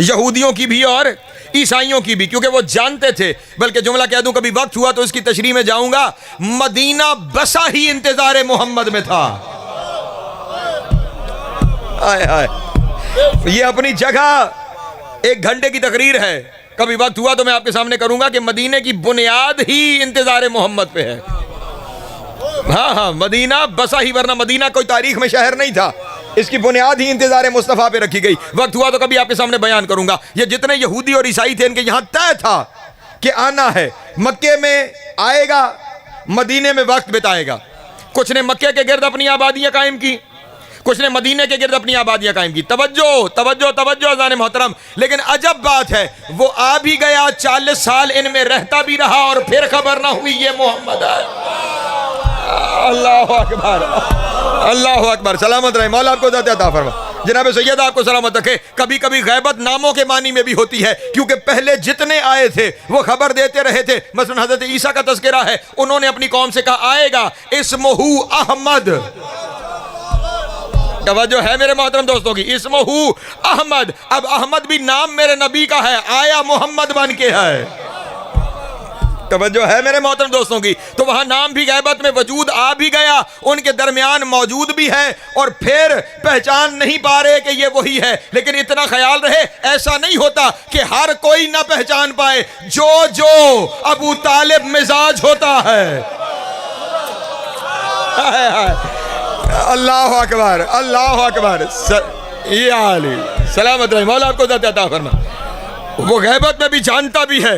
यहूदियों की भी और ईसाइयों की भी, क्योंकि वो जानते थे। बल्कि जुमला कह दूं, कभी वक्त हुआ तो इसकी तशरीह में जाऊंगा, मदीना बसा ही इंतजार मोहम्मद में था। आए आए, ये अपनी जगह 1 घंटे की तकरीर है, कभी वक्त हुआ तो मैं आपके सामने करूंगा कि मदीने की बुनियाद ही इंतजार मोहम्मद पे है। हाँ हाँ, मदीना बसा ही, वरना मदीना कोई तारीख में शहर नहीं था, इसकी बुनियाद ही इंतजार मुस्तफ़ा पे रखी गई। वक्त हुआ तो कभी आपके सामने बयान करूंगा। ये जितने यहूदी और ईसाई थे इनके यहाँ तय था कि आना है, मक्के में आएगा, मदीने में वक्त बिताएगा। कुछ ने मक्के के गिर्द अपनी आबादियां कायम की, कुछ ने मदीने के गिर्द अपनी आबादियां कायम की। तवज्जो तवज्जो तवज्जो अज़ान मोहतरम, लेकिन अजब बात है, वो आ भी गया, 40 साल इनमें रहता भी रहा और फिर खबर ना हुई ये मोहम्मद है। अल्लाह अकबर, अल्लाह अकबर, सलामत रहे मौला, आपको अता फरमा। जनाब सैयद आपको सलामत रखे। कभी कभी गैबत नामों के मानी में भी होती है, क्योंकि पहले जितने आए थे वो खबर देते रहे थे। मसलन हजरत ईसा का तज़किरा है, उन्होंने अपनी कौम से कहा आएगा इस्मुहु अहमद। तवज्जो है मेरे मोहतरम दोस्तों की, इस्मुहु अहमद। अब अहमद भी नाम मेरे नबी का है, आया मोहम्मद बन के है। तवज्जो है मेरे मोहतरम दोस्तों की, तो वहां नाम भी गैबत में वजूद आ भी गया, उनके दरमियान मौजूद भी है, और फिर पहचान नहीं पा रहे कि ये वही है। लेकिन इतना ख्याल रहे, ऐसा नहीं होता कि हर कोई ना पहचान पाए। जो जो अबू तालिब मिजाज होता है। अल्लाह अकबर, अल्लाह अकबर, सलामत रहे मौला, आपको अता फरमा। वो गैबत में भी जानता भी है,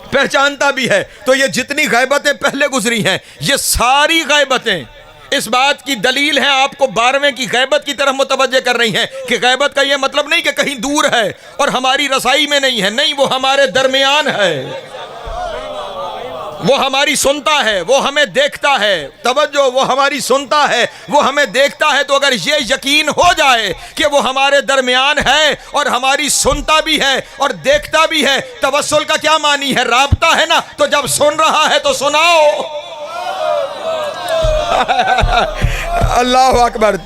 पहचानता भी है। तो ये जितनी गैबतें पहले गुजरी हैं, ये सारी गैबतें इस बात की दलील है, आपको 12वें की गैबत की तरफ मुतवज्जे कर रही हैं कि गैबत का यह मतलब नहीं कि कहीं दूर है और हमारी रसाई में नहीं है, नहीं, वो हमारे दरमियान है, वो हमारी सुनता है, वो हमें देखता है। तवज्जो, वो हमारी सुनता है, वो हमें देखता है। तो अगर ये यकीन हो जाए कि वो हमारे दरमियान है और हमारी सुनता भी है और देखता भी है, तवस्सुल का क्या मानी है? राबता है ना। तो जब सुन रहा है तो सुनाओ। अल्लाह अकबर।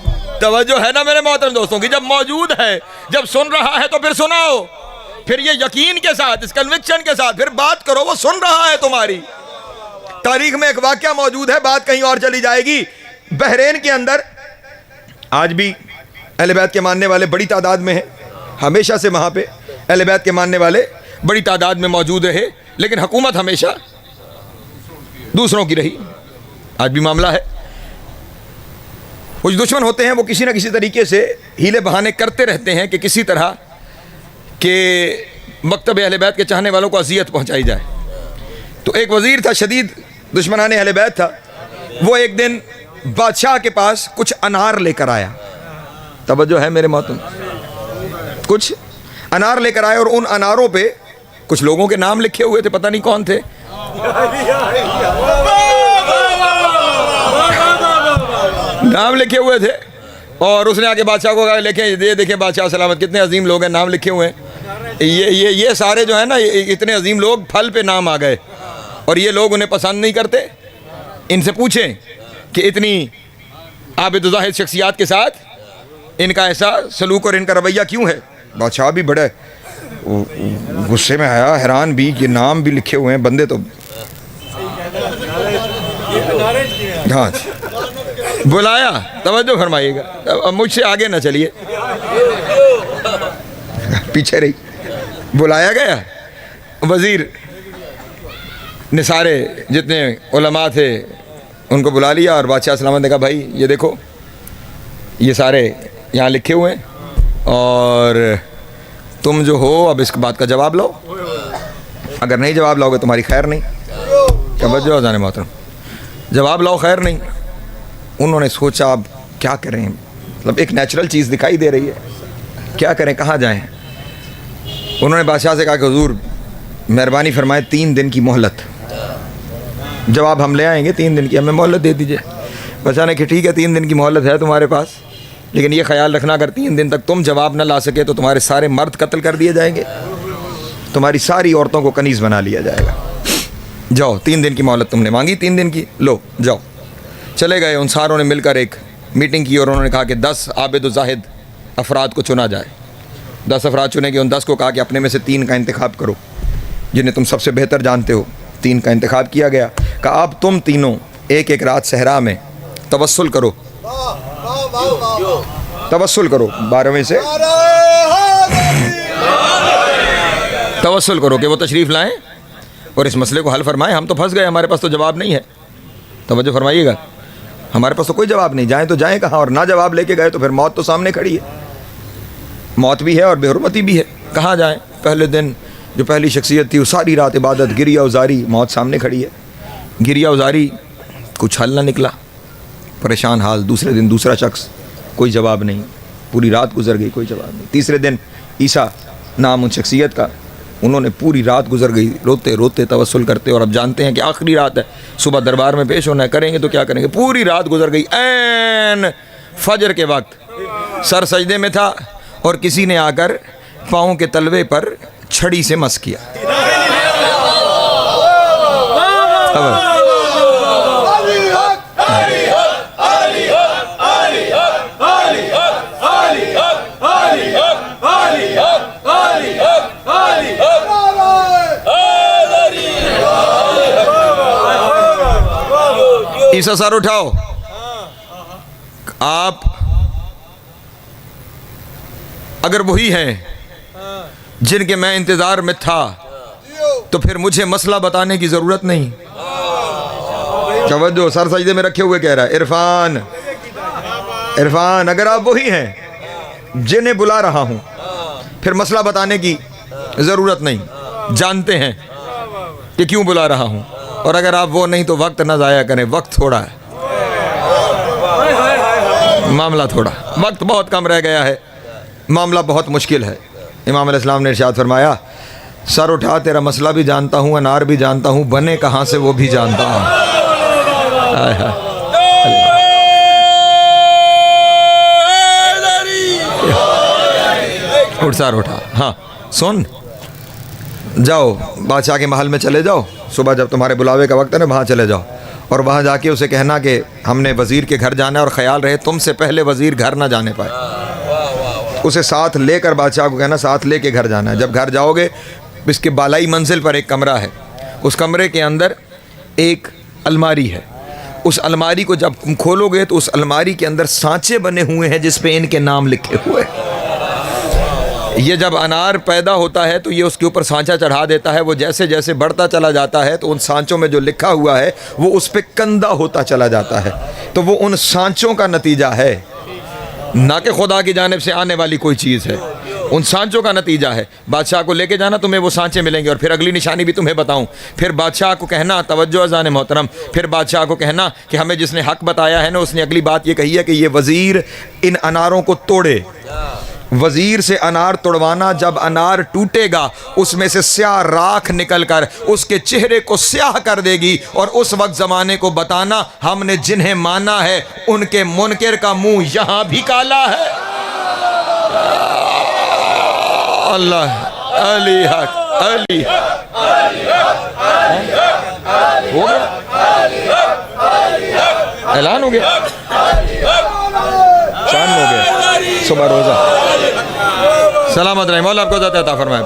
तवज्जो है ना मेरे मोहतरम दोस्तों की? जब मौजूद है, जब सुन रहा है तो फिर सुनाओ, फिर ये यकीन के साथ, इस कन्विक्शन के साथ फिर बात करो। वो सुन रहा है तुम्हारी। तारीख में एक वाकया मौजूद है, बात कहीं और चली जाएगी। बहरेन के अंदर आज भी अहले बैत के मानने वाले बड़ी तादाद में हैं। हमेशा से वहाँ पे अहले बैत के मानने वाले बड़ी तादाद में मौजूद रहे, लेकिन हुकूमत हमेशा दूसरों की रही। आज भी मामला है। कुछ दुश्मन होते हैं, वो किसी न किसी तरीके से हीले बहाने करते रहते हैं कि किसी तरह के मकतब अहले बैत के चाहने वालों को अजियत पहुँचाई जाए। तो एक वज़ीर था, शदीद दुश्मनाने अहले बैत था। वो एक दिन बादशाह के पास कुछ अनार लेकर आया। तवज्जो है मेरे मोहतरम, कुछ अनार लेकर आया और उन अनारों पे कुछ लोगों के नाम लिखे हुए थे, पता नहीं कौन थे। नाम लिखे हुए थे और उसने आके बादशाह को कहा, लेके ये देखें बादशाह सलामत, कितने अजीम लोग हैं, नाम लिखे हुए हैं। ये सारे जो है ना, इतने अजीम लोग फल पे नाम आ गए और ये लोग उन्हें पसंद नहीं करते। इनसे पूछें कि इतनी आबिद ज़ाहिद शख्सियात के साथ इनका ऐसा सलूक और इनका रवैया क्यों है। बादशाह भी बड़े गुस्से में आया, हैरान भी कि नाम भी लिखे हुए हैं, बंदे तो हाँ। बुलाया, तवज्जो फरमाइएगा, अब मुझसे आगे ना चलिए, पीछे रही। बुलाया गया, वज़ीर ने सारे जितने उलमा थे उनको बुला लिया और बादशाह सलामत ने कहा, भाई ये देखो, ये सारे यहाँ लिखे हुए हैं और तुम जो हो अब इस बात का जवाब लो। अगर नहीं जवाब लाओगे तुम्हारी खैर नहीं। तवज्जो जाने मोहतरम, जवाब लाओ, खैर नहीं। उन्होंने सोचा अब क्या करें, मतलब एक नेचुरल चीज़ दिखाई दे रही है, क्या करें, कहाँ जाएं। उन्होंने बादशाह से कहा कि हुजूर मेहरबानी फरमाए 3 दिन की मोहलत, जवाब हम ले आएंगे, 3 दिन की हमें मोहलत दे दीजिए। बादशाह ने कि ठीक है, 3 दिन की मोहलत है तुम्हारे पास, लेकिन ये ख्याल रखना अगर 3 दिन तक तुम जवाब न ला सके तो तुम्हारे सारे मर्द कत्ल कर दिए जाएंगे, तुम्हारी सारी औरतों को कनीज़ बना लिया जाएगा। जाओ, 3 दिन की मोहलत तुमने मांगी, 3 दिन की, लो जाओ। चले गए। उन सारों ने मिलकर एक मीटिंग की और उन्होंने कहा कि 10 आबिद ज़ाहिद अफराद को चुना जाए। 10 अफराद चुने गए। उन 10 को कहा कि अपने में से 3 का इंतखाब करो जिन्हें तुम सबसे बेहतर जानते हो। 3 का इंतखाब किया गया। कहा अब तुम तीनों एक एक रात सहरा में तवस्सुल करो, तवस्सुल करो, 12वें से तवस्सुल करो कि वो तशरीफ़ लाएं और इस मसले को हल फरमाएं। हम तो फंस गए, हमारे पास तो जवाब नहीं है। तवज्जो फरमाइएगा, हमारे पास तो कोई जवाब नहीं, जाएं तो जाएं कहाँ, और ना जवाब लेके गए तो फिर मौत तो सामने खड़ी है। मौत भी है और बेहुरमती भी है, कहाँ जाएं। पहले दिन जो पहली शख्सियत थी वो सारी रात इबादत, गिरिया उजारी, मौत सामने खड़ी है। गिरिया उजारी, कुछ हल ना निकला, परेशान हाल। दूसरे दिन दूसरा शख्स, कोई जवाब नहीं, पूरी रात गुजर गई, कोई जवाब नहीं। तीसरे दिन ईसा नाम उन शख्सियत का, उन्होंने पूरी रात गुजर गई रोते रोते तवस्सुल करते, और अब जानते हैं कि आखिरी रात है, सुबह दरबार में पेश होना है, करेंगे तो क्या करेंगे। पूरी रात गुजर गई। ऐन फजर के वक्त सर सजदे में था और किसी ने आकर पाँव के तलवे पर छड़ी से मस किया। ईसा सर उठाओ, आप अगर वही हैं जिनके मैं इंतजार में था तो फिर मुझे मसला बताने की जरूरत नहीं। तवज्जो, सर सजदे में रखे हुए कह रहा है, इरफान, इरफान अगर आप वही हैं जिन्हें बुला रहा हूं फिर मसला बताने की जरूरत नहीं, जानते हैं कि क्यों बुला रहा हूं। और अगर आप वो नहीं तो वक्त ना ज़ाया करें, वक्त थोड़ा है। मामला थोड़ा, वक्त बहुत कम रह गया है, मामला बहुत मुश्किल है। इमाम अलैहिस्सलाम ने इरशाद फरमाया, सर उठा तेरा मसला भी जानता हूँ, अनार भी जानता हूँ, बने कहाँ से वो भी जानता हूँ। हाय हाय, उठ सर उठा। हाँ सुन, जाओ बादशाह के महल में चले जाओ, सुबह जब तुम्हारे बुलावे का वक्त है ना वहाँ चले जाओ, और वहाँ जाके उसे कहना कि हमने वज़ीर के घर जाना है और ख़याल रहे तुमसे पहले वज़ीर घर ना जाने पाए। उसे साथ लेकर बादशाह को कहना साथ लेके घर जाना है। जब घर जाओगे इसके बालाई मंजिल पर एक कमरा है, उस कमरे के अंदर एक अलमारी है। उस अलमारी को जब तुम खोलोगे तो उस अलमारी के अंदर सांचे बने हुए हैं जिस पे इनके नाम लिखे हुए हैं। ये जब अनार पैदा होता है तो ये उसके ऊपर सांचा चढ़ा देता है, वो जैसे जैसे बढ़ता चला जाता है तो उन सांचों में जो लिखा हुआ है वो उस पर कंधा होता चला जाता है। तो वो उन सांचों का नतीजा है, ना कि खुदा की जानिब से आने वाली कोई चीज़ है, उन सांचों का नतीजा है। बादशाह को लेके जाना, तुम्हें वो सांचे मिलेंगे। और फिर अगली निशानी भी तुम्हें बताऊं, फिर बादशाह को कहना, तवज्जो अज़ान मोहतरम, फिर बादशाह को कहना कि हमें जिसने हक बताया है ना उसने अगली बात ये कही है कि ये वज़ीर इन अनारों को तोड़े। वज़ीर से अनार तोड़वाना, जब अनार टूटेगा उसमें से स्याह राख निकलकर उसके चेहरे को स्याह कर देगी, और उस वक्त ज़माने को बताना हमने जिन्हें माना है उनके मुनकर का मुंह यहाँ भी काला है। अल्लाह अली हक अली हो गया, ऐलान हो गया, चांद हो गया, सुबह रोज़ा। सलामत रहे, मौला आपको अता फरमाए।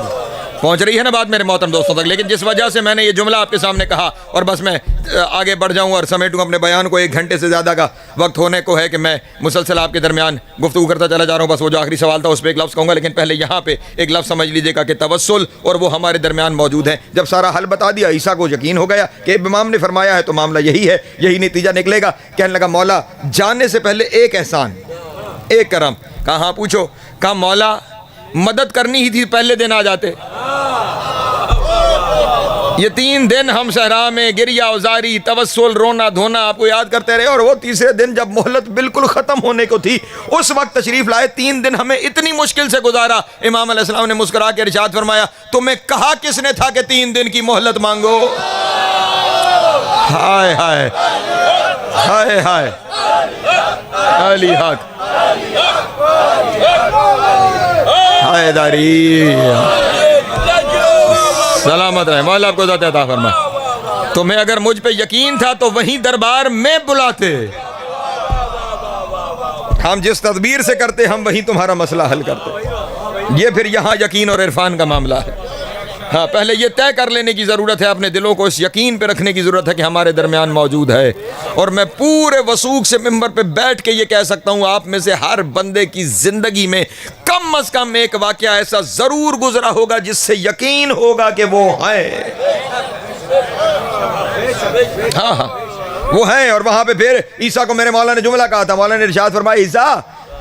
पहुंच रही है ना बात मेरे मोहतरम दोस्तों तक। लेकिन जिस वजह से मैंने ये जुमला आपके सामने कहा, और बस मैं आगे बढ़ जाऊं और समेटूं अपने बयान को, 1 घंटे से ज़्यादा का वक्त होने को है कि मैं मुसलसल आपके दरमियान गुफ्तगू करता चला जा रहा हूं। बस वो जो आखिरी सवाल था उस पर एक लफ्ज़ कहूँगा, लेकिन पहले यहाँ पे एक लफ्ज़ समझ लीजिएगा कि तवस्सुल, और वो हमारे दरमियान मौजूद है। जब सारा हल बता दिया, ईसा को यकीन हो गया कि इमाम ने फरमाया है तो मामला यही है, यही नतीजा निकलेगा। कहने लगा मौला जाने से पहले एक एहसान, एक करम। कहा हाँ पूछो। कहा मौला मदद करनी ही थी, पहले दिन आ जाते। ये 3 दिन हम सहरा में गिरिया उजारी तवस्सुल रोना धोना आपको याद करते रहे, और वो तीसरे दिन जब मोहलत बिल्कुल ख़त्म होने को थी उस वक्त तशरीफ लाए। 3 दिन हमें इतनी मुश्किल से गुजारा। इमाम अलैहिस्सलाम ने मुस्कुरा के इरशाद फरमाया, तुम्हें कहा किसने था कि 3 दिन की मोहलत मांगो। हाय हाय हाय हाय अली हक हैदरी। सलामत रहे, मौला आपको अता फरमाए। तुम्हें अगर मुझ पे यकीन था तो वहीं दरबार में बुलाते, हम जिस तदबीर से करते हम वहीं तुम्हारा मसला हल करते। ये फिर यहाँ यकीन और इरफान का मामला है। हाँ, पहले ये तय कर लेने की ज़रूरत है, अपने दिलों को इस यकीन पे रखने की ज़रूरत है कि हमारे दरमियान मौजूद है। और मैं पूरे वसूख से मिंबर पे बैठ के ये कह सकता हूँ, आप में से हर बंदे की ज़िंदगी में कम अज़ कम एक वाक़या ऐसा ज़रूर गुजरा होगा जिससे यकीन होगा कि वो है। हाँ हाँ वो है। और वहाँ पे फिर ईसा को मेरे मौला ने जुमला कहा था, मौला ने इरशाद फरमाया, ईसा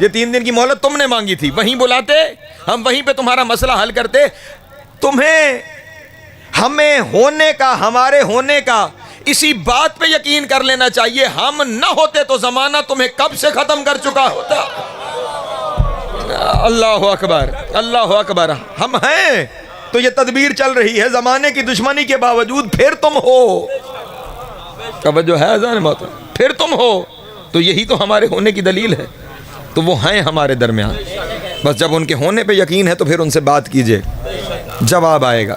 ये 3 दिन की मोहलत तुमने मांगी थी, वहीं बुलाते, हम वहीं पे तुम्हारा मसला हल करते। तुम्हें हमें होने का, हमारे होने का इसी बात पे यकीन कर लेना चाहिए, हम न होते तो ज़माना तुम्हें कब से ख़त्म कर चुका होता। अल्लाह अकबर अल्लाह अकबर। हम हैं तो ये तदबीर चल रही है, ज़माने की दुश्मनी के बावजूद फिर तुम हो। तवज्जो है अज़ान मोहतरम, फिर तुम हो, तो यही तो हमारे होने की दलील है। तो वो हैं हमारे दरमियान। बस जब उनके होने पे यकीन है तो फिर उनसे बात कीजिए, जवाब आएगा।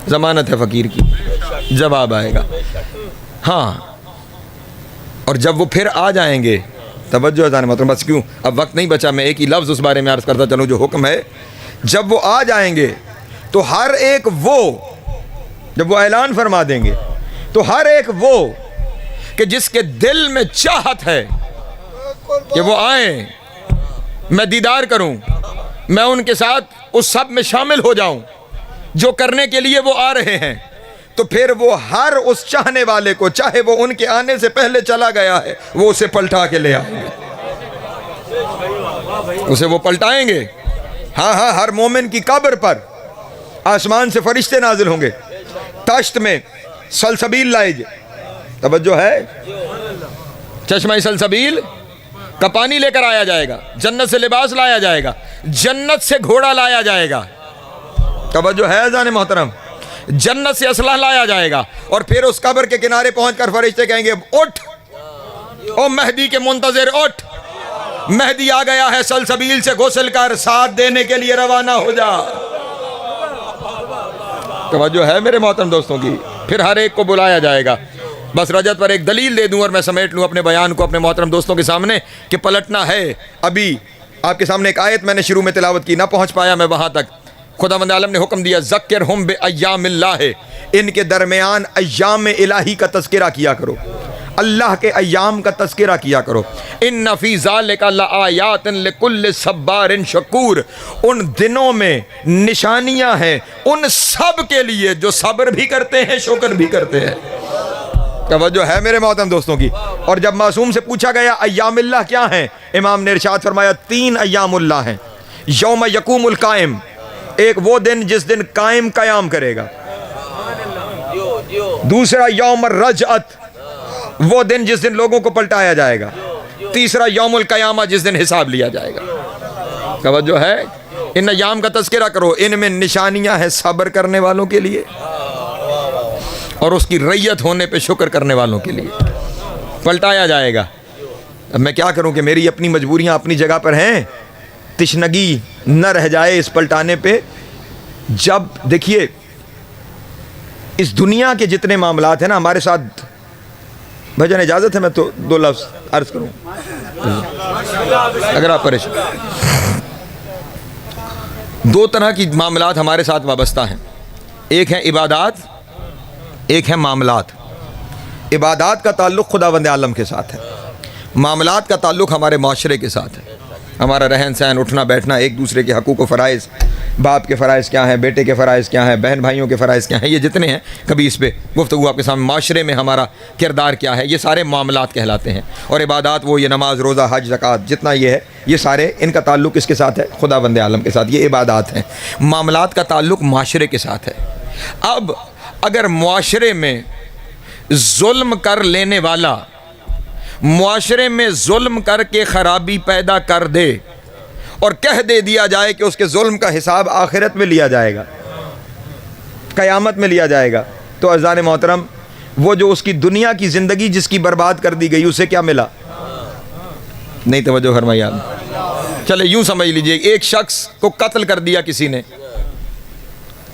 ज़मानत है फ़कीर की, जवाब आएगा। हाँ, और जब वो फिर आ जाएंगे, तवज्जो अज़ान मोहतरम, बस क्यों अब वक्त नहीं बचा, मैं एक ही लफ्ज़ उस बारे में अर्ज़ करता चलूँ जो हुक्म है। जब वो आ जाएंगे तो हर एक वो, जब वो ऐलान फरमा देंगे तो हर एक वो कि जिसके दिल में चाहत है कि वो आए, मैं दीदार करूं, मैं उनके साथ उस सब में शामिल हो जाऊं जो करने के लिए वो आ रहे हैं, तो फिर वो हर उस चाहने वाले को, चाहे वो उनके आने से पहले चला गया है, वो उसे पलटा के ले आएंगे, उसे वो पलटाएंगे। हाँ हाँ, हर मोमिन की कब्र पर आसमान से फरिश्ते नाजिल होंगे, तश्त में सलसबील लाए। तवज्जो है, चश्मा सलसबील का पानी लेकर आया जाएगा, जन्नत से लिबास लाया जाएगा, जन्नत से घोड़ा लाया जाएगा। तवज्जो है अज़ान मोहतरम, जन्नत से असलह लाया जाएगा। और फिर उस कब्र के किनारे पहुंचकर फरिश्ते कहेंगे उठ ओ मेहदी के मुंतज़िर उठ, मेहदी आ गया है, सलसबील से गुस्ल कर, साथ देने के लिए रवाना हो जा। तवज्जो है मेरे मोहतरम दोस्तों की। फिर हर एक को बुलाया जाएगा। बस रजत पर एक दलील दे दूं और मैं समेट लूं अपने बयान को अपने मोहतरम दोस्तों के सामने कि पलटना है। अभी आपके सामने एक आयत मैंने शुरू में तिलावत की, ना पहुंच पाया मैं वहां तक। खुदावंद आलम ने हुक्म दिया ज़क्किरहुम बिअय्यामिल्लाह, इनके दरमियान अय्याम इलाही का तज़किरा किया करो, अल्लाह के अय्याम का तज़किरा किया करो। इन्ना फ़ी ज़ालिका लआयातिन लिकुल्लि सब्बारिन शकूर, उन दिनों में निशानियां हैं उन सब के लिए जो सब्र भी करते हैं, शुक्र भी करते हैं। तवज्जो है मेरे मोहतरम दोस्तों की। और जब मासूम से पूछा गया अय्यामिल्लाह क्या है, इमाम ने इरशाद फरमाया 3 अय्यामुल्लाह हैं। यौम यकूमुल कायम, एक वो दिन जिस दिन कायम कयाम करेगा। दूसरा यौम रजअत, वो दिन जिस दिन लोगों को पलटाया जाएगा। तीसरा यौमुल कयामा, जिस दिन हिसाब लिया जाएगा। तवज्जो है, इन अय्याम का तज़किरा करो, इनमें निशानियां हैं सब्र करने वालों के लिए और उसकी रैयत होने पे शुक्र करने वालों के लिए। पलटाया जाएगा। अब मैं क्या करूं कि मेरी अपनी मजबूरियां अपनी जगह पर हैं, तिश्नगी न रह जाए इस पलटाने पे। जब देखिए इस दुनिया के जितने मामलात हैं ना हमारे साथ, भजन इजाज़त है मैं तो 2 लफ्ज़ अर्ज़ करूं अगर आप परेशान। 2 तरह की मामलात हमारे साथ वाबस्ता हैं, एक है इबादात, एक है मामलात। इबादात का ताल्लुक़ खुदावंद आलम के साथ है, मामलात का ताल्लुक़ हमारे माशरे के साथ है। हमारा रहन सहन, उठना बैठना, एक दूसरे के हकूक़ व फ़राइज़, बाप के फ़राइज़ क्या हैं, बेटे के फ़राइज़ क्या हैं, बहन भाइयों के फ़राइज़ क्या हैं, ये जितने हैं कभी इस पर गुफ्तगू आपके सामने। माशरे में हमारा किरदार क्या है, ये सारे मामलात कहलाते हैं। और इबादात वो ये नमाज, रोज़ा, हज, ज़कात जितना ये है, ये सारे इनका ताल्लुक़ किसके साथ है, खुदावंद आलम के साथ। ये इबादात हैं। मामलात का ताल्लुक़ माशरे के साथ है। अब अगर मुआशरे में जुल्म कर लेने वाला मुआशरे में जुल्म करके ख़राबी पैदा कर दे और कह दे दिया जाए कि उसके जुल्म का हिसाब आखिरत में लिया जाएगा, क़यामत में लिया जाएगा, तो अज़ान मोहतरम वो जो उसकी दुनिया की ज़िंदगी जिसकी बर्बाद कर दी गई उसे क्या मिला? नहीं तवज्जो फरमाइए आप। चले यूँ समझ लीजिए, एक शख्स को कत्ल कर दिया किसी ने।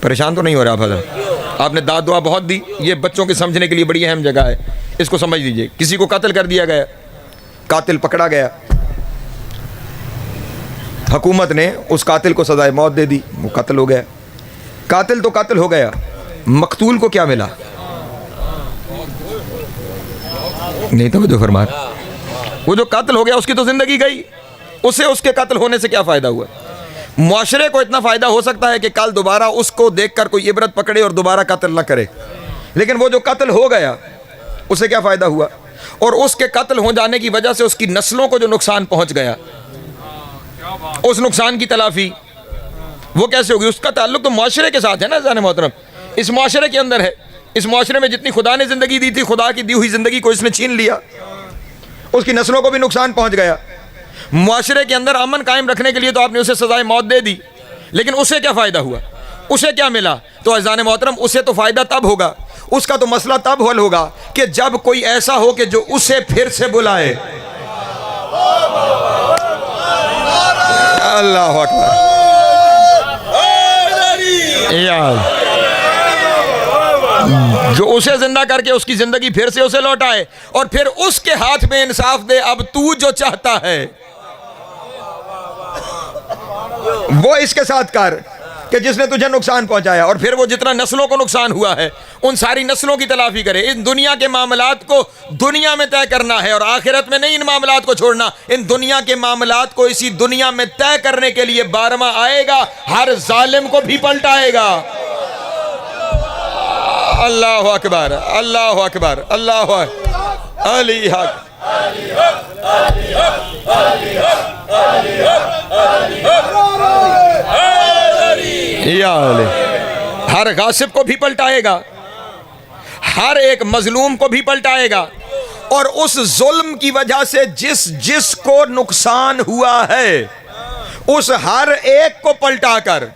परेशान तो नहीं हो रहा आप हज़रत? आपने दाद दुआ बहुत दी, ये बच्चों के समझने के लिए बड़ी अहम जगह है, इसको समझ लीजिए। किसी को कत्ल कर दिया गया, कातिल पकड़ा गया, हुकूमत ने उस कातिल को सज़ाए मौत दे दी, वो कत्ल हो गया। कातिल तो कातिल हो गया, मकतूल को क्या मिला? नहीं तो जो फरमा, वो जो कातिल हो गया उसकी तो ज़िंदगी गई, उसे उसके कत्ल होने से क्या फ़ायदा हुआ? मुआशरे को इतना फ़ायदा हो सकता है कि कल दोबारा उसको देखकर कोई इबरत पकड़े और दोबारा कत्ल ना करे, लेकिन वो जो कत्ल हो गया उसे क्या फ़ायदा हुआ? और उसके कत्ल हो जाने की वजह से उसकी नस्लों को जो नुकसान पहुंच गया, उस नुकसान की तलाफ़ी वो कैसे होगी? उसका ताल्लुक़ तो मुआशरे के साथ है ना जाने मोहतरम, इस मुआशरे के अंदर है। इस मुआशरे में जितनी खुदा ने ज़िंदगी दी थी, खुदा की दी हुई ज़िंदगी को इसने छीन लिया, उसकी नस्लों को भी नुकसान पहुंच गया। मुआशरे के अंदर अमन कायम रखने के लिए तो आपने उसे सजाए मौत दे दी, लेकिन उसे क्या फ़ायदा हुआ? उसे क्या मिला? तो अज़ान मोहतरम उसे तो फ़ायदा तब होगा, उसका तो मसला तब हल होगा कि जब कोई ऐसा हो कि जो उसे फिर से बुलाए। अल्लाह अकबर। जो उसे जिंदा करके उसकी जिंदगी फिर से उसे लौटाए और फिर उसके हाथ में इंसाफ दे, अब तू जो चाहता है वो इसके साथ कर कि जिसने तुझे नुकसान पहुंचाया, और फिर वो जितना नस्लों को नुकसान हुआ है उन सारी नस्लों की तलाफी करे। इन दुनिया के मामलात को दुनिया में तय करना है और आखिरत में नहीं इन मामलात को छोड़ना। इन दुनिया के मामलात को इसी दुनिया में तय करने के लिए 12वां आएगा, हर जालिम को भी पलटाएगा। अल्लाह अकबर, अल्लाह अकबर, अल्लाह अली हक। हर गासिब को भी पलटाएगा, हर एक मजलूम को भी पलटाएगा, और उस जुल्म की वजह से जिसको नुकसान हुआ है उस हर एक को पलटाकर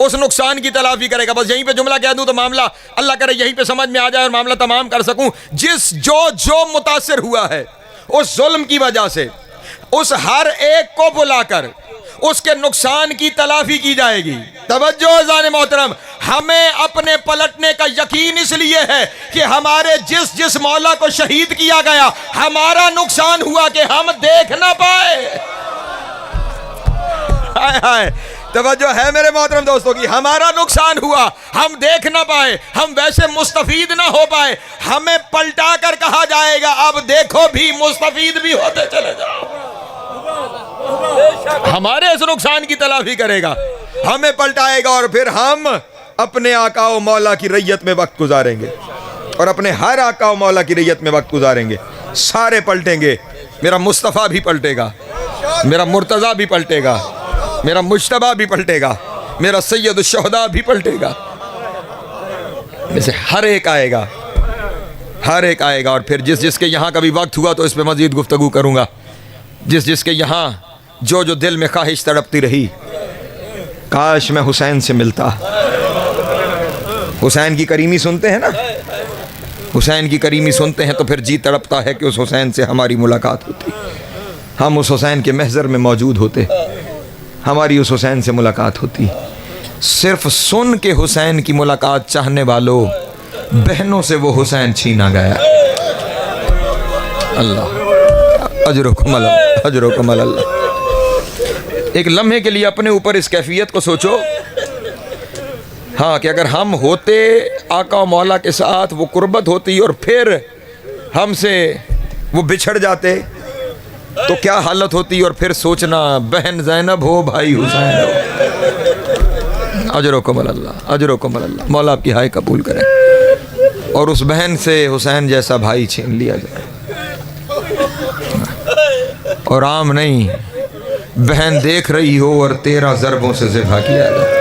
उस नुकसान की तलाफी करेगा। बस यहीं पे जुमला कह दूं तो मामला अल्लाह करे यहीं पे समझ में आ जाए और मामला तमाम कर सकूं। जो मुतासिर हुआ है उस जुल्म की वजह से उस हर एक को बुलाकर उसके नुकसान की तलाफी की जाएगी। तवज्जो अज़ान मोहतरम, हमें अपने पलटने का यकीन इसलिए है कि हमारे जिस मौला को शहीद किया गया हमारा नुकसान हुआ कि हम देख ना पाए। हाय हाय, तवज्जो है मेरे मोहतरम दोस्तों की, हमारा नुकसान हुआ हम देख ना पाए, हम वैसे मुस्तफीद ना हो पाए। हमें पलटा कर कहा जाएगा अब देखो भी मुस्तफीद भी होते चले जाओ। हमारे इस नुकसान की तलाफी करेगा, हमें पलटाएगा और फिर हम अपने आका व मौला की रैयत में वक्त गुजारेंगे और अपने हर आका व मौला की रैयत में वक्त गुजारेंगे। सारे पलटेंगे, मेरा मुस्तफ़ा भी पलटेगा, मेरा मुर्तज़ा भी पलटेगा, मेरा मुज्तबा भी पलटेगा, मेरा सैयद शुहदा भी पलटेगा। जैसे हर एक आएगा, हर एक आएगा। और फिर जिसके यहाँ कभी वक्त हुआ तो इस पर मज़ीद गुफ्तगू करूँगा। जिसके यहाँ जो दिल में ख्वाहिश तड़पती रही, काश मैं हुसैन से मिलता। हुसैन की करीमी सुनते हैं ना, हुसैन की करीमी सुनते हैं तो फिर जी तड़पता है कि उस हुसैन से हमारी मुलाकात होती, हम उस हुसैन के महज़र में मौजूद होते, हमारी उस हुसैन से मुलाकात होती। सिर्फ सुन के हुसैन की मुलाकात चाहने वालों, बहनों से वो हुसैन छीना गया। अल्लाह अजरुकुम अल्लाह। एक लम्हे के लिए अपने ऊपर इस कैफियत को सोचो, हाँ, कि अगर हम होते आका मौला के साथ, वो कुर्बत होती और फिर हमसे वो बिछड़ जाते तो क्या हालत होती। और फिर सोचना बहन ज़ैनब हो भाई हुसैन हो। अजरुकुम अल्लाह, अजरुकुम अल्लाह। मौला आपकी हाय कबूल करें और उस बहन से हुसैन जैसा भाई छीन लिया जाए। और आम नहीं, बहन देख रही हो और 13 ज़रबों से ज़िबा किया जाए।